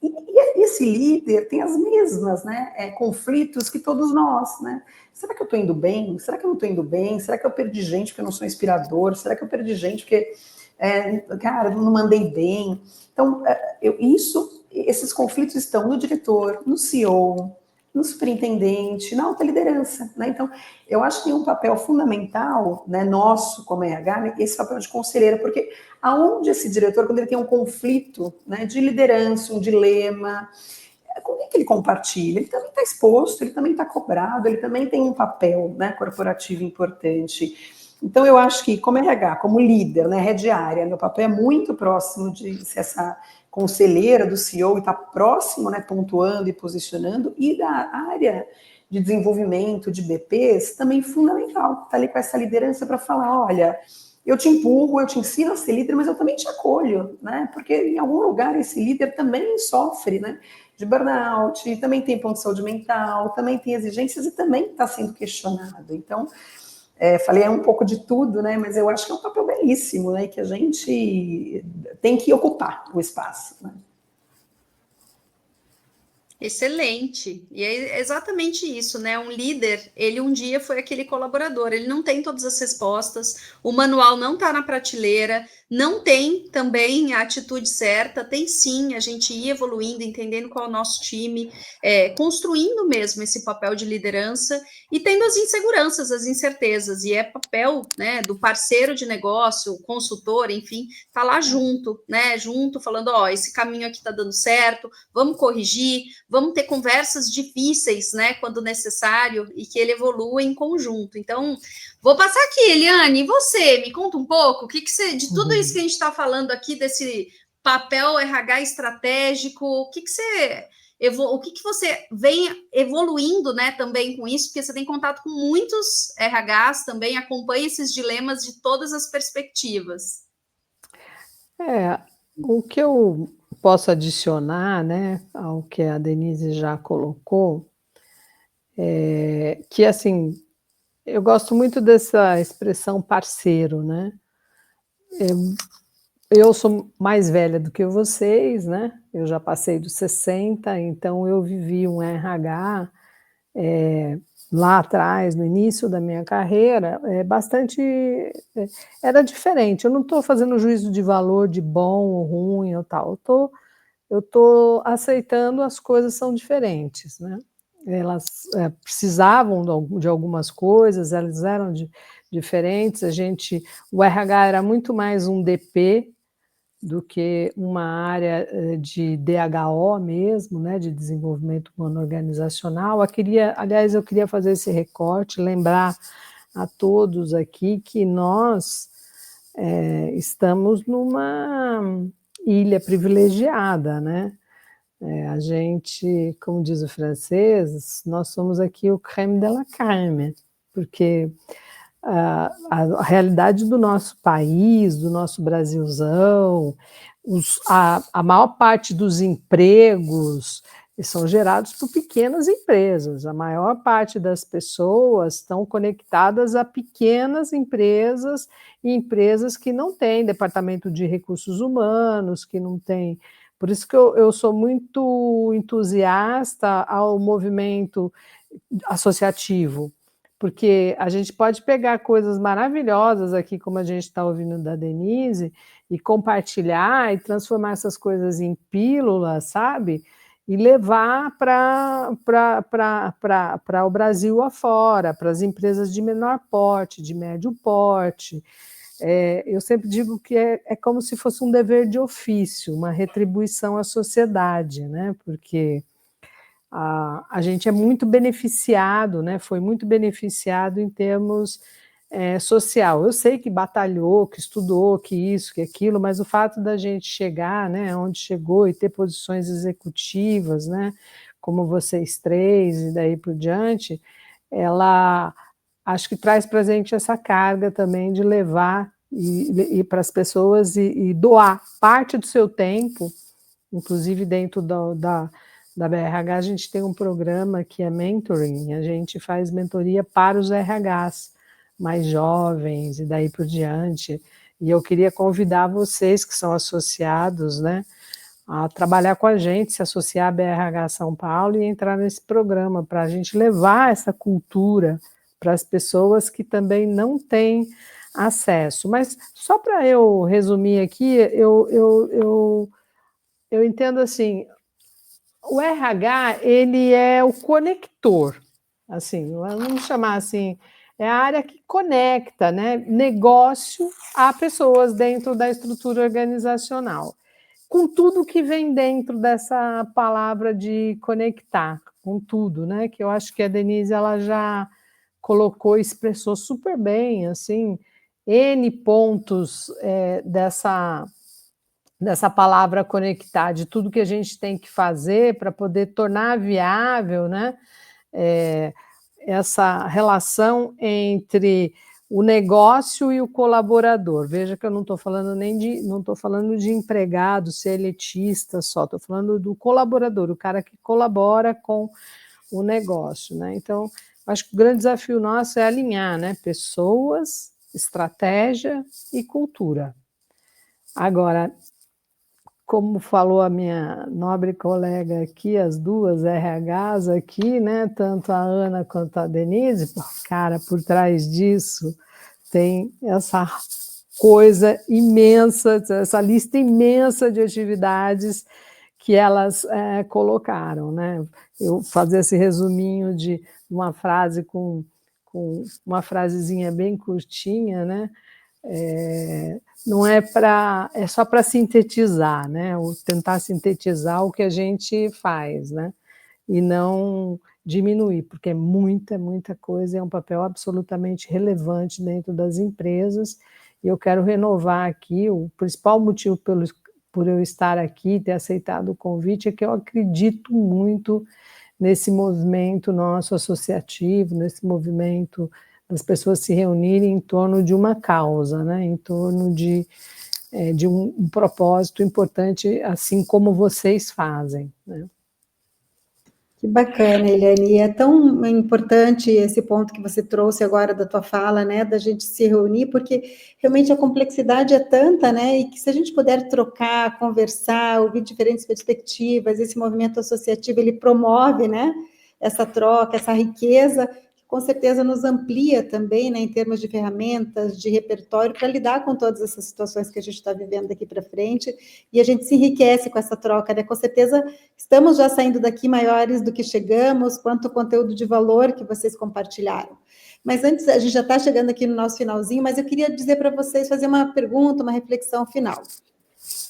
C: E esse líder tem as mesmas, né, conflitos que todos nós, né? Será que eu estou indo bem? Será que eu não estou indo bem? Será que eu perdi gente porque eu não sou inspirador? Será que eu perdi gente porque, cara, eu não mandei bem? Então, esses conflitos estão no diretor, no CEO, no superintendente, na alta liderança, né? Então, eu acho que tem um papel fundamental, né, nosso como RH, né, esse papel de conselheira, porque aonde esse diretor, quando ele tem um conflito, né, de liderança, um dilema, como é que ele compartilha? Ele também está exposto, ele também está cobrado, ele também tem um papel, né, corporativo importante. Então, eu acho que, como RH, como líder, né, head área, meu papel é muito próximo de ser essa conselheira do CEO e está próximo, né, pontuando e posicionando, e da área de desenvolvimento de BPs também fundamental, está ali com essa liderança para falar, olha, eu te empurro, eu te ensino a ser líder, mas eu também te acolho, né, porque em algum lugar esse líder também sofre, né, de burnout, também tem ponto de saúde mental, também tem exigências e também está sendo questionado. Então, falei um pouco de tudo, né? Mas eu acho que é um papel belíssimo, né? Que a gente tem que ocupar o espaço, né?
B: Excelente. E é exatamente isso, né? Um líder, ele um dia foi aquele colaborador, ele não tem todas as respostas, o manual não está na prateleira, não tem também a atitude certa, tem sim, a gente ir evoluindo, entendendo qual é o nosso time, construindo mesmo esse papel de liderança e tendo as inseguranças, as incertezas, e é papel, né, do parceiro de negócio, consultor, enfim, tá lá junto, né, junto, falando, ó, esse caminho aqui tá dando certo, vamos corrigir, vamos ter conversas difíceis, né, quando necessário, e que ele evolua em conjunto. Então, vou passar aqui, Eliane, e você, me conta um pouco, o que você, de tudo isso que a gente está falando aqui, desse papel RH estratégico, o que você vem evoluindo, né, também com isso, porque você tem contato com muitos RHs também, acompanha esses dilemas de todas as perspectivas.
D: O que eu posso adicionar, né, ao que a Denise já colocou, que assim, eu gosto muito dessa expressão parceiro, né? Eu sou mais velha do que vocês, né? Eu já passei dos 60, então eu vivi um RH lá atrás, no início da minha carreira, era diferente. Eu não estou fazendo juízo de valor de bom ou ruim ou tal. Eu estou aceitando as coisas são diferentes, né? Elas precisavam de algumas coisas, elas eram diferentes. O RH era muito mais um DP do que uma área de DHO mesmo, né, de desenvolvimento humano organizacional. Aliás, eu queria fazer esse recorte, lembrar a todos aqui que nós estamos numa ilha privilegiada, né? A gente, como diz o francês, nós somos aqui o crème de la crème, porque a realidade do nosso país, do nosso Brasilzão, a maior parte dos empregos são gerados por pequenas empresas. A maior parte das pessoas estão conectadas a pequenas empresas e empresas que não têm departamento de recursos humanos, que não têm... Por isso que eu sou muito entusiasta ao movimento associativo, porque a gente pode pegar coisas maravilhosas aqui, como a gente está ouvindo da Denise, e compartilhar e transformar essas coisas em pílulas, sabe? E levar para o Brasil afora, para as empresas de menor porte, de médio porte. Eu sempre digo que é como se fosse um dever de ofício, uma retribuição à sociedade, né? Porque a gente é muito beneficiado, né? Foi muito beneficiado em termos social. Eu sei que batalhou, que estudou, que isso, que aquilo, mas o fato da gente chegar, né, onde chegou e ter posições executivas, né, como vocês três e daí por diante, ela acho que traz para a gente essa carga também de levar e para as pessoas e doar parte do seu tempo, inclusive dentro da BRH, a gente tem um programa que é mentoring, a gente faz mentoria para os RHs mais jovens e daí por diante, e eu queria convidar vocês que são associados, né, a trabalhar com a gente, se associar à BRH São Paulo e entrar nesse programa, para a gente levar essa cultura para as pessoas que também não têm acesso. Mas só para eu resumir aqui, eu entendo assim, o RH, ele é o conector, assim, vamos chamar assim, é a área que conecta, né, negócio a pessoas dentro da estrutura organizacional, com tudo que vem dentro dessa palavra de conectar, com tudo, né, que eu acho que a Denise, ela já colocou, expressou super bem, assim, N pontos dessa palavra conectar, de tudo que a gente tem que fazer para poder tornar viável, né, essa relação entre o negócio e o colaborador. Veja que eu não estou falando não estou falando de empregado, ser elitista só, estou falando do colaborador, o cara que colabora com o negócio, né? Então, acho que o grande desafio nosso é alinhar, né, pessoas, estratégia e cultura. Agora, como falou a minha nobre colega aqui, as duas RHs aqui, né, tanto a Ana quanto a Denise, cara, por trás disso tem essa coisa imensa, essa lista imensa de atividades que elas colocaram, né? Eu fazer esse resuminho de uma frase com uma frasezinha bem curtinha, né? Não é só para sintetizar, né? Ou tentar sintetizar o que a gente faz, né? E não diminuir, porque é muita coisa, é um papel absolutamente relevante dentro das empresas, e eu quero renovar aqui, o principal motivo por eu estar aqui, ter aceitado o convite, é que eu acredito muito nesse movimento nosso associativo, nesse movimento das pessoas se reunirem em torno de uma causa, né? Em torno de um propósito importante, assim como vocês fazem, né?
A: Que bacana, Eliane, e é tão importante esse ponto que você trouxe agora da tua fala, né, da gente se reunir, porque realmente a complexidade é tanta, né, e que se a gente puder trocar, conversar, ouvir diferentes perspectivas, esse movimento associativo, ele promove, né, essa troca, essa riqueza, que com certeza nos amplia também, né, em termos de ferramentas, de repertório, para lidar com todas essas situações que a gente está vivendo daqui para frente, e a gente se enriquece com essa troca, né, com certeza. Estamos já saindo daqui maiores do que chegamos, quanto conteúdo de valor que vocês compartilharam. Mas antes, a gente já está chegando aqui no nosso finalzinho, mas eu queria dizer para vocês, fazer uma pergunta, uma reflexão final.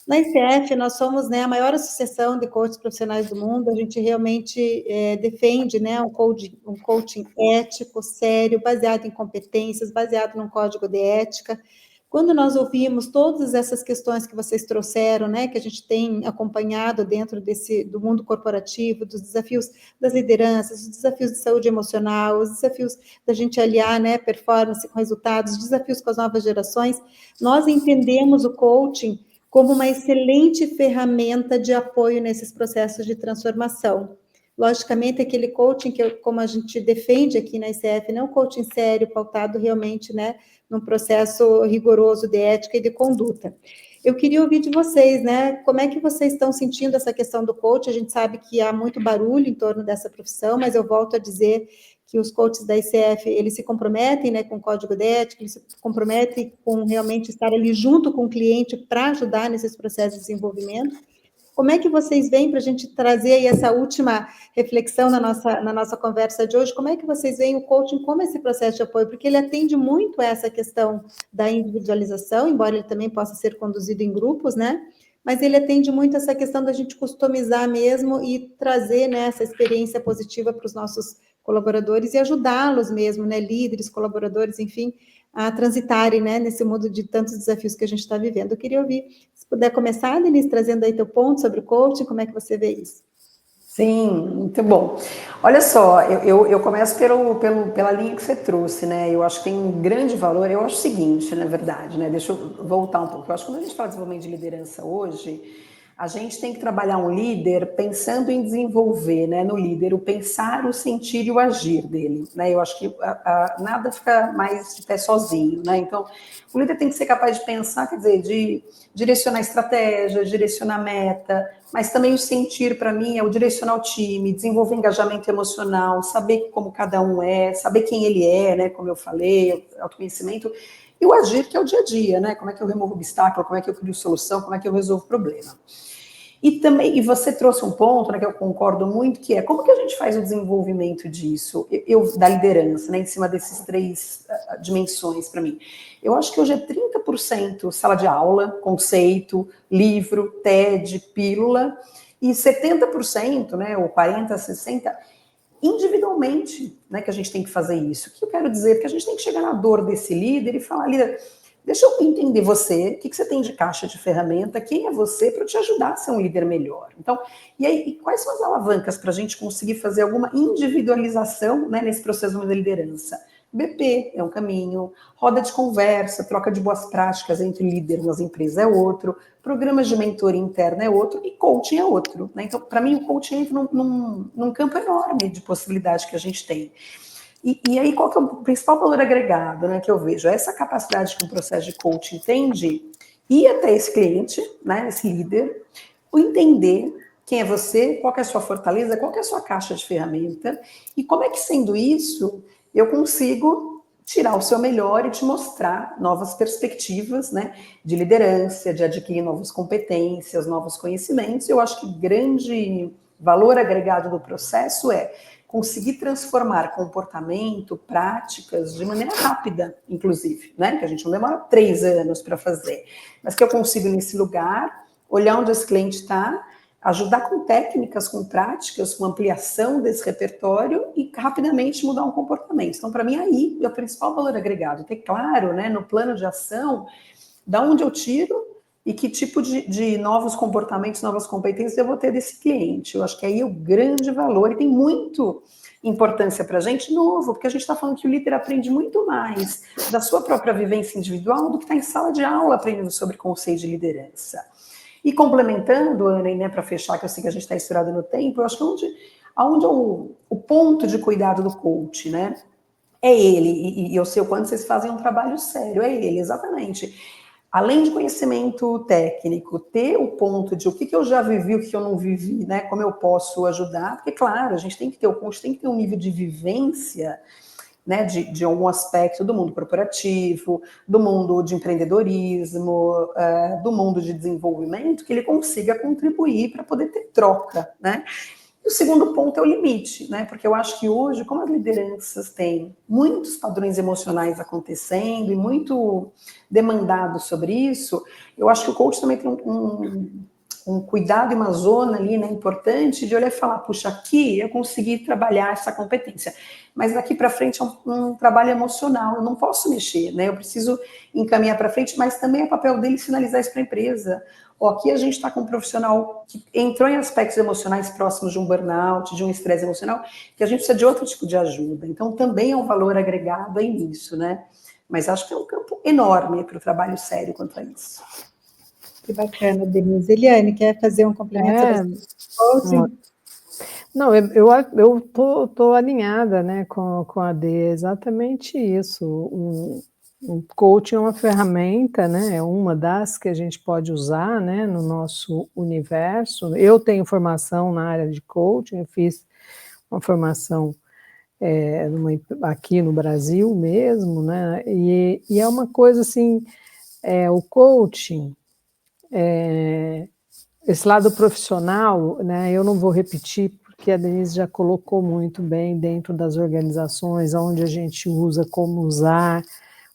A: Na ICF, nós somos, né, a maior associação de coaches profissionais do mundo, a gente realmente defende, né, um coaching ético, sério, baseado em competências, baseado num código de ética. Quando nós ouvimos todas essas questões que vocês trouxeram, né, que a gente tem acompanhado dentro do mundo corporativo, dos desafios das lideranças, os desafios de saúde emocional, os desafios da gente aliar, né, performance com resultados, os desafios com as novas gerações, nós entendemos o coaching como uma excelente ferramenta de apoio nesses processos de transformação. Logicamente, aquele coaching como a gente defende aqui na ICF, não é um coaching sério, pautado realmente, né, num processo rigoroso de ética e de conduta. Eu queria ouvir de vocês, né, como é que vocês estão sentindo essa questão do coach? A gente sabe que há muito barulho em torno dessa profissão, mas eu volto a dizer que os coaches da ICF, eles se comprometem, né, com o código de ética, eles se comprometem com realmente estar ali junto com o cliente para ajudar nesses processos de desenvolvimento. Como é que vocês veem, para a gente trazer aí essa última reflexão na nossa conversa de hoje, como é que vocês veem o coaching como esse processo de apoio? Porque ele atende muito a essa questão da individualização, embora ele também possa ser conduzido em grupos, né? Mas ele atende muito essa questão da gente customizar mesmo e trazer, né, essa experiência positiva para os nossos colaboradores e ajudá-los mesmo, né, líderes, colaboradores, enfim, a transitarem, né, nesse mundo de tantos desafios que a gente está vivendo. Eu queria ouvir, se puder começar, Denise, trazendo aí teu ponto sobre o coaching, como é que você vê isso?
C: Sim, muito bom. Olha só, eu começo pela linha que você trouxe, né? Eu acho que tem um grande valor. Eu acho o seguinte, na verdade, né? Deixa eu voltar um pouco. Eu acho que quando a gente fala de desenvolvimento de liderança hoje, a gente tem que trabalhar um líder pensando em desenvolver, né, no líder, o pensar, o sentir e o agir dele, né? Eu acho que nada fica mais de pé sozinho, né? Então, o líder tem que ser capaz de pensar, quer dizer, de direcionar estratégia, direcionar meta, mas também o sentir, para mim, é o direcionar o time, desenvolver engajamento emocional, saber como cada um é, saber quem ele é, né? Como eu falei, autoconhecimento. E o agir, que é o dia a dia, né? Como é que eu removo obstáculo, como é que eu crio solução, como é que eu resolvo problema. E também, e você trouxe um ponto, né, que eu concordo muito, que é como que a gente faz o desenvolvimento disso, da liderança, né, em cima desses 3 dimensões para mim. Eu acho que hoje é 30% sala de aula, conceito, livro, TED, pílula, e 70%, né, ou 40%, 60%, individualmente, né, que a gente tem que fazer isso. O que eu quero dizer? Porque a gente tem que chegar na dor desse líder e falar, líder, deixa eu entender você, o que você tem de caixa de ferramenta, quem é você para te ajudar a ser um líder melhor. Então, e aí, quais são as alavancas para a gente conseguir fazer alguma individualização, né, nesse processo de liderança? BP é um caminho, roda de conversa, troca de boas práticas entre líderes nas empresas é outro, programas de mentoria interna é outro e coaching é outro. Né? Então, para mim, o coaching entra num campo enorme de possibilidade que a gente tem. E aí, qual que é o principal valor agregado, né, que eu vejo? Essa capacidade que um processo de coaching tem de ir até esse cliente, né, esse líder, o entender quem é você, qual que é a sua fortaleza, qual que é a sua caixa de ferramenta, e como é que, sendo isso, eu consigo tirar o seu melhor e te mostrar novas perspectivas, né, de liderança, de adquirir novas competências, novos conhecimentos. Eu acho que grande valor agregado do processo é conseguir transformar comportamento, práticas, de maneira rápida, inclusive, né? Que a gente não demora 3 anos para fazer, mas que eu consigo, nesse lugar, olhar onde esse cliente está, ajudar com técnicas, com práticas, com ampliação desse repertório e rapidamente mudar um comportamento. Então, para mim, aí é o principal valor agregado. Ter claro, né, no plano de ação, da onde eu tiro e que tipo de novos comportamentos, novas competências eu vou ter desse cliente. Eu acho que aí é o grande valor, e tem muito importância para a gente, novo, porque a gente está falando que o líder aprende muito mais da sua própria vivência individual do que está em sala de aula aprendendo sobre conceito de liderança. E complementando, Ana, né, para fechar, que eu sei que a gente está estourado no tempo, eu acho que onde é o ponto de cuidado do coach, né? É ele, e eu sei o quanto vocês fazem um trabalho sério, é ele, exatamente. Além de conhecimento técnico, ter o ponto de o que eu já vivi, o que eu não vivi, né? Como eu posso ajudar, porque, claro, a gente tem que ter o coach, tem que ter um nível de vivência, né, de algum aspecto do mundo corporativo, do mundo de empreendedorismo, do mundo de desenvolvimento, que ele consiga contribuir para poder ter troca, né? E o segundo ponto é o limite, né? Porque eu acho que hoje, como as lideranças têm muitos padrões emocionais acontecendo e muito demandado sobre isso, eu acho que o coach também tem um cuidado e uma zona ali, né, importante de olhar e falar, puxa, aqui eu consegui trabalhar essa competência, mas daqui para frente é um trabalho emocional, eu não posso mexer, né, eu preciso encaminhar para frente, mas também é papel dele sinalizar isso para a empresa. Ó, aqui a gente está com um profissional que entrou em aspectos emocionais próximos de um burnout, de um estresse emocional, que a gente precisa de outro tipo de ajuda. Então, também é um valor agregado aí nisso, né? Mas acho que é um campo enorme para o trabalho sério quanto a isso.
A: Que bacana, Denise. Eliane, quer fazer um complemento sobre o
D: Não, eu tô alinhada, né, com a D, é exatamente isso. O coaching é uma ferramenta, né, é uma das que a gente pode usar, né, no nosso universo. Eu tenho formação na área de coaching, eu fiz uma formação aqui no Brasil mesmo, né, e é uma coisa assim, o coaching, esse lado profissional, né, eu não vou repetir, porque a Denise já colocou muito bem dentro das organizações, onde a gente usa, como usar,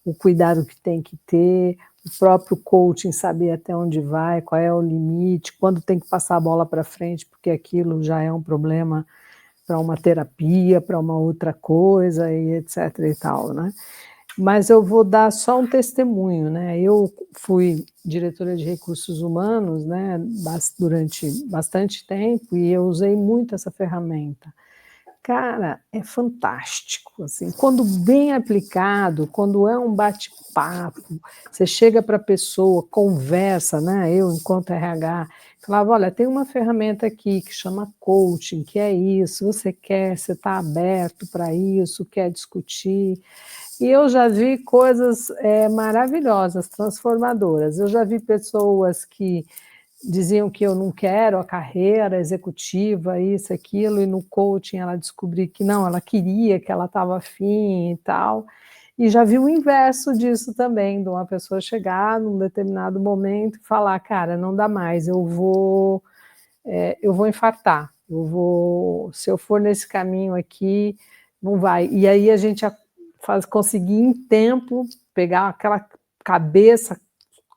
D: o cuidado que tem que ter, o próprio coaching saber até onde vai, qual é o limite, quando tem que passar a bola para frente, porque aquilo já é um problema para uma terapia, para uma outra coisa, e etc. e tal, né? Mas eu vou dar só um testemunho, né? Eu fui diretora de recursos humanos, né, durante bastante tempo e eu usei muito essa ferramenta. Cara, é fantástico, assim, quando bem aplicado, quando é um bate-papo, você chega para a pessoa, conversa, né? Eu, enquanto RH, falava, olha, tem uma ferramenta aqui que chama coaching, que é isso, você quer, você está aberto para isso, quer discutir. E eu já vi coisas maravilhosas, transformadoras. Eu já vi pessoas que diziam que eu não quero a carreira executiva, isso, aquilo, e no coaching ela descobriu que não, ela queria, que ela estava afim e tal. E já vi o inverso disso também, de uma pessoa chegar num determinado momento e falar, cara, não dá mais, eu vou infartar, se eu for nesse caminho aqui, não vai. E aí a gente conseguir em tempo pegar aquela cabeça,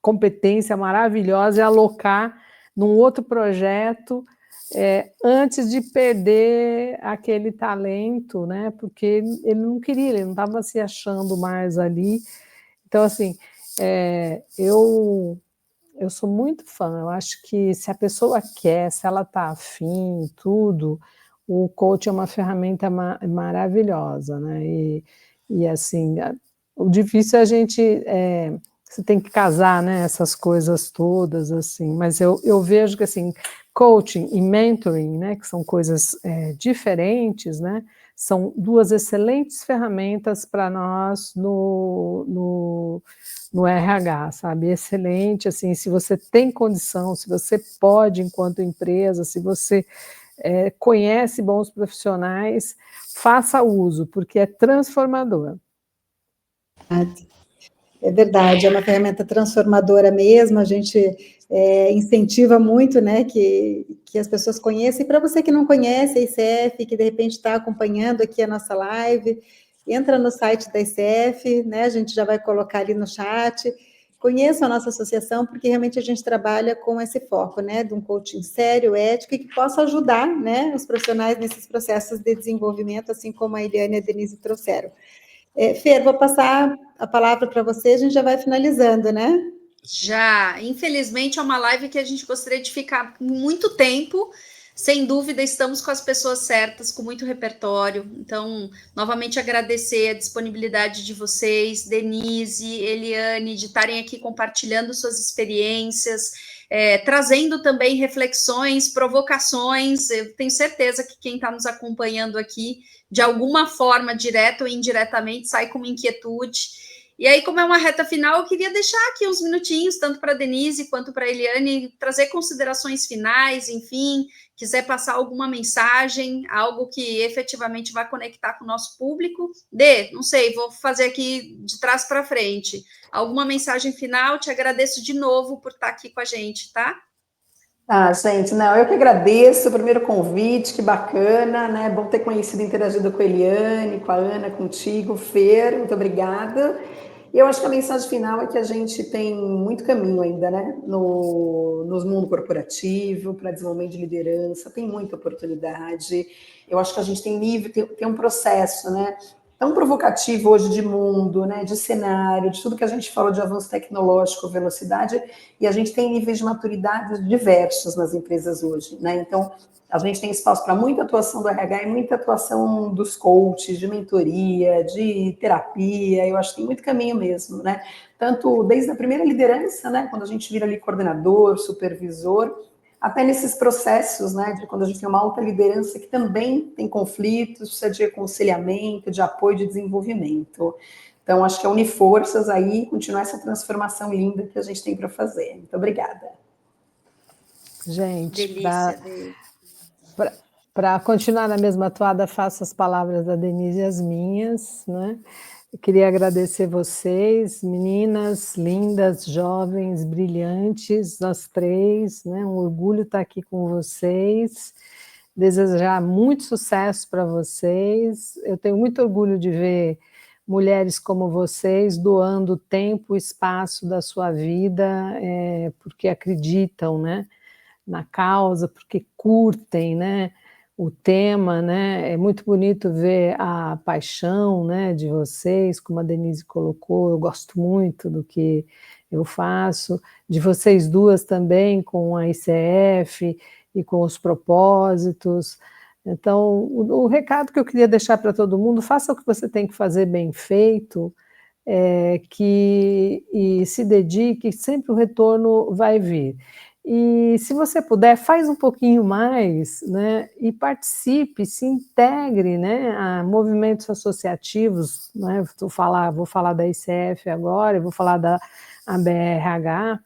D: competência maravilhosa e alocar num outro projeto antes de perder aquele talento, né? Porque ele não queria, ele não estava se achando mais ali. Então, assim, eu sou muito fã, eu acho que se a pessoa quer, se ela está afim, tudo, o coach é uma ferramenta maravilhosa, né? E assim, o difícil é a gente, você tem que casar, né, essas coisas todas, assim, mas eu vejo que, assim, coaching e mentoring, né, que são coisas diferentes, né, são duas excelentes ferramentas para nós no RH, sabe? Excelente, assim, se você tem condição, se você pode enquanto empresa, se você conhece bons profissionais, faça uso, porque é transformador.
A: É verdade, é uma ferramenta transformadora mesmo, a gente incentiva muito, né, que as pessoas conheçam, e para você que não conhece a ICF, que de repente está acompanhando aqui a nossa live, entra no site da ICF, né, a gente já vai colocar ali no chat, conheça a nossa associação, porque realmente a gente trabalha com esse foco, né, de um coaching sério, ético, e que possa ajudar, né, os profissionais nesses processos de desenvolvimento, assim como a Eliane e a Denise trouxeram. Fer, vou passar a palavra para você, a gente já vai finalizando, né?
B: Já, infelizmente é uma live que a gente gostaria de ficar muito tempo. Sem dúvida, estamos com as pessoas certas, com muito repertório. Então, novamente agradecer a disponibilidade de vocês, Denise, Eliane, de estarem aqui compartilhando suas experiências, trazendo também reflexões, provocações. Eu tenho certeza que quem está nos acompanhando aqui, de alguma forma, direta ou indiretamente, sai com uma inquietude. E aí, como é uma reta final, eu queria deixar aqui uns minutinhos, tanto para a Denise quanto para a Eliane, trazer considerações finais, enfim, quiser passar alguma mensagem, algo que efetivamente vai conectar com o nosso público. Não sei, vou fazer aqui de trás para frente. Alguma mensagem final? Te agradeço de novo por estar aqui com a gente, tá?
C: Ah, gente, não, eu que agradeço o primeiro convite, que bacana, né? Bom ter conhecido e interagido com a Eliane, com a Ana, contigo, Fer, muito obrigada. E eu acho que a mensagem final é que a gente tem muito caminho ainda, né? No mundo corporativo, para desenvolvimento de liderança, tem muita oportunidade. Eu acho que a gente tem nível, tem um processo, né? Tão provocativo hoje de mundo, né? De cenário, de tudo que a gente falou de avanço tecnológico, velocidade, e a gente tem níveis de maturidade diversos nas empresas hoje, né? Então, a gente tem espaço para muita atuação do RH e muita atuação dos coaches, de mentoria, de terapia. Eu acho que tem muito caminho mesmo, né? Tanto desde a primeira liderança, né? Quando a gente vira ali coordenador, supervisor, até nesses processos, né? De quando a gente tem uma alta liderança que também tem conflitos, precisa de aconselhamento, de apoio, de desenvolvimento. Então, acho que é unir forças aí, continuar essa transformação linda que a gente tem para fazer. Muito obrigada.
D: Gente,
B: Delícia.
D: para continuar na mesma toada, faço as palavras da Denise e as minhas, né? Eu queria agradecer vocês, meninas lindas, jovens, brilhantes, nós três, né? Um orgulho estar aqui com vocês, desejar muito sucesso para vocês. Eu tenho muito orgulho de ver mulheres como vocês doando tempo e espaço da sua vida, porque acreditam, né, na causa, porque curtem, né? o tema, né? É muito bonito ver a paixão, né, de vocês, como a Denise colocou, eu gosto muito do que eu faço, de vocês duas também, com a ICF e com os propósitos. Então, o recado que eu queria deixar para todo mundo, faça o que você tem que fazer bem feito, e se dedique, sempre o retorno vai vir. E se você puder, faz um pouquinho mais, né, e participe, se integre, né, a movimentos associativos, né, vou falar da ICF agora, vou falar da ABRH,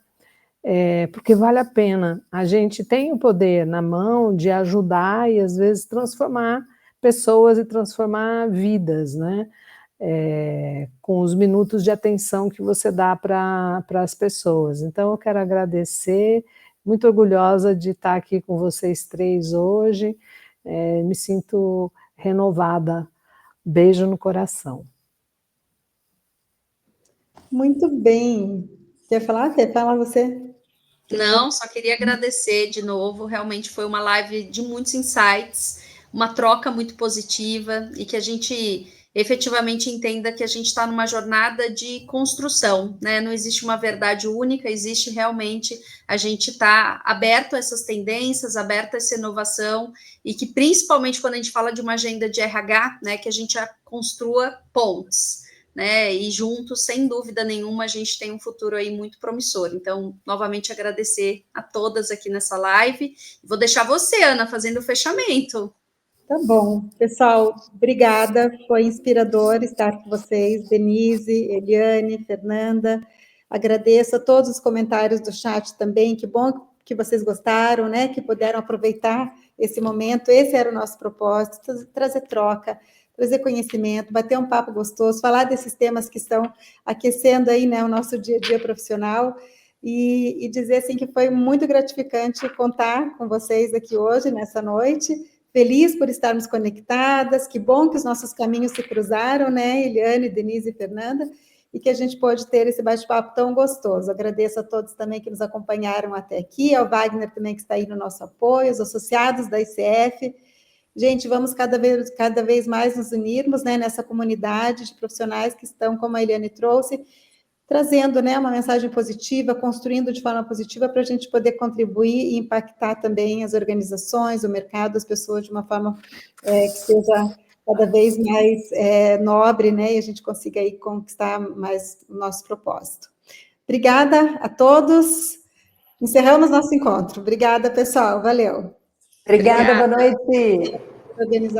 D: porque vale a pena. A gente tem o poder na mão de ajudar e, às vezes, transformar pessoas e transformar vidas, né? Com os minutos de atenção que você dá para as pessoas. Então, eu quero agradecer, muito orgulhosa de estar aqui com vocês três hoje, me sinto renovada. Beijo no coração.
A: Muito bem. Quer falar? Quer falar você?
B: Não, só queria agradecer de novo. Realmente foi uma live de muitos insights, uma troca muito positiva e que a gente efetivamente entenda que a gente está numa jornada de construção, né? Não existe uma verdade única, existe realmente a gente estar aberto a essas tendências, aberto a essa inovação e que principalmente quando a gente fala de uma agenda de RH, né, que a gente construa pontes. Né, e juntos, sem dúvida nenhuma, a gente tem um futuro aí muito promissor. Então, novamente, agradecer a todas aqui nessa live. Vou deixar você, Ana, fazendo o fechamento.
A: Tá bom. Pessoal, obrigada. Foi inspirador estar com vocês. Denise, Eliane, Fernanda. Agradeço a todos os comentários do chat também. Que bom que vocês gostaram, né? Que puderam aproveitar esse momento. Esse era o nosso propósito, trazer troca, trazer conhecimento, bater um papo gostoso, falar desses temas que estão aquecendo aí, né, o nosso dia a dia profissional e dizer assim que foi muito gratificante contar com vocês aqui hoje, nessa noite. Feliz por estarmos conectadas, que bom que os nossos caminhos se cruzaram, né, Eliane, Denise e Fernanda, e que a gente pôde ter esse bate-papo tão gostoso. Agradeço a todos também que nos acompanharam até aqui, ao Wagner também que está aí no nosso apoio, os associados da ICF. Gente, vamos cada vez mais nos unirmos, né, nessa comunidade de profissionais que estão, como a Eliane trouxe, trazendo, né, uma mensagem positiva, construindo de forma positiva para a gente poder contribuir e impactar também as organizações, o mercado, as pessoas de uma forma que seja cada vez mais nobre, né, e a gente consiga aí conquistar mais o nosso propósito. Obrigada a todos. Encerramos nosso encontro. Obrigada, pessoal. Valeu.
C: Obrigada. Boa noite.
A: Organizar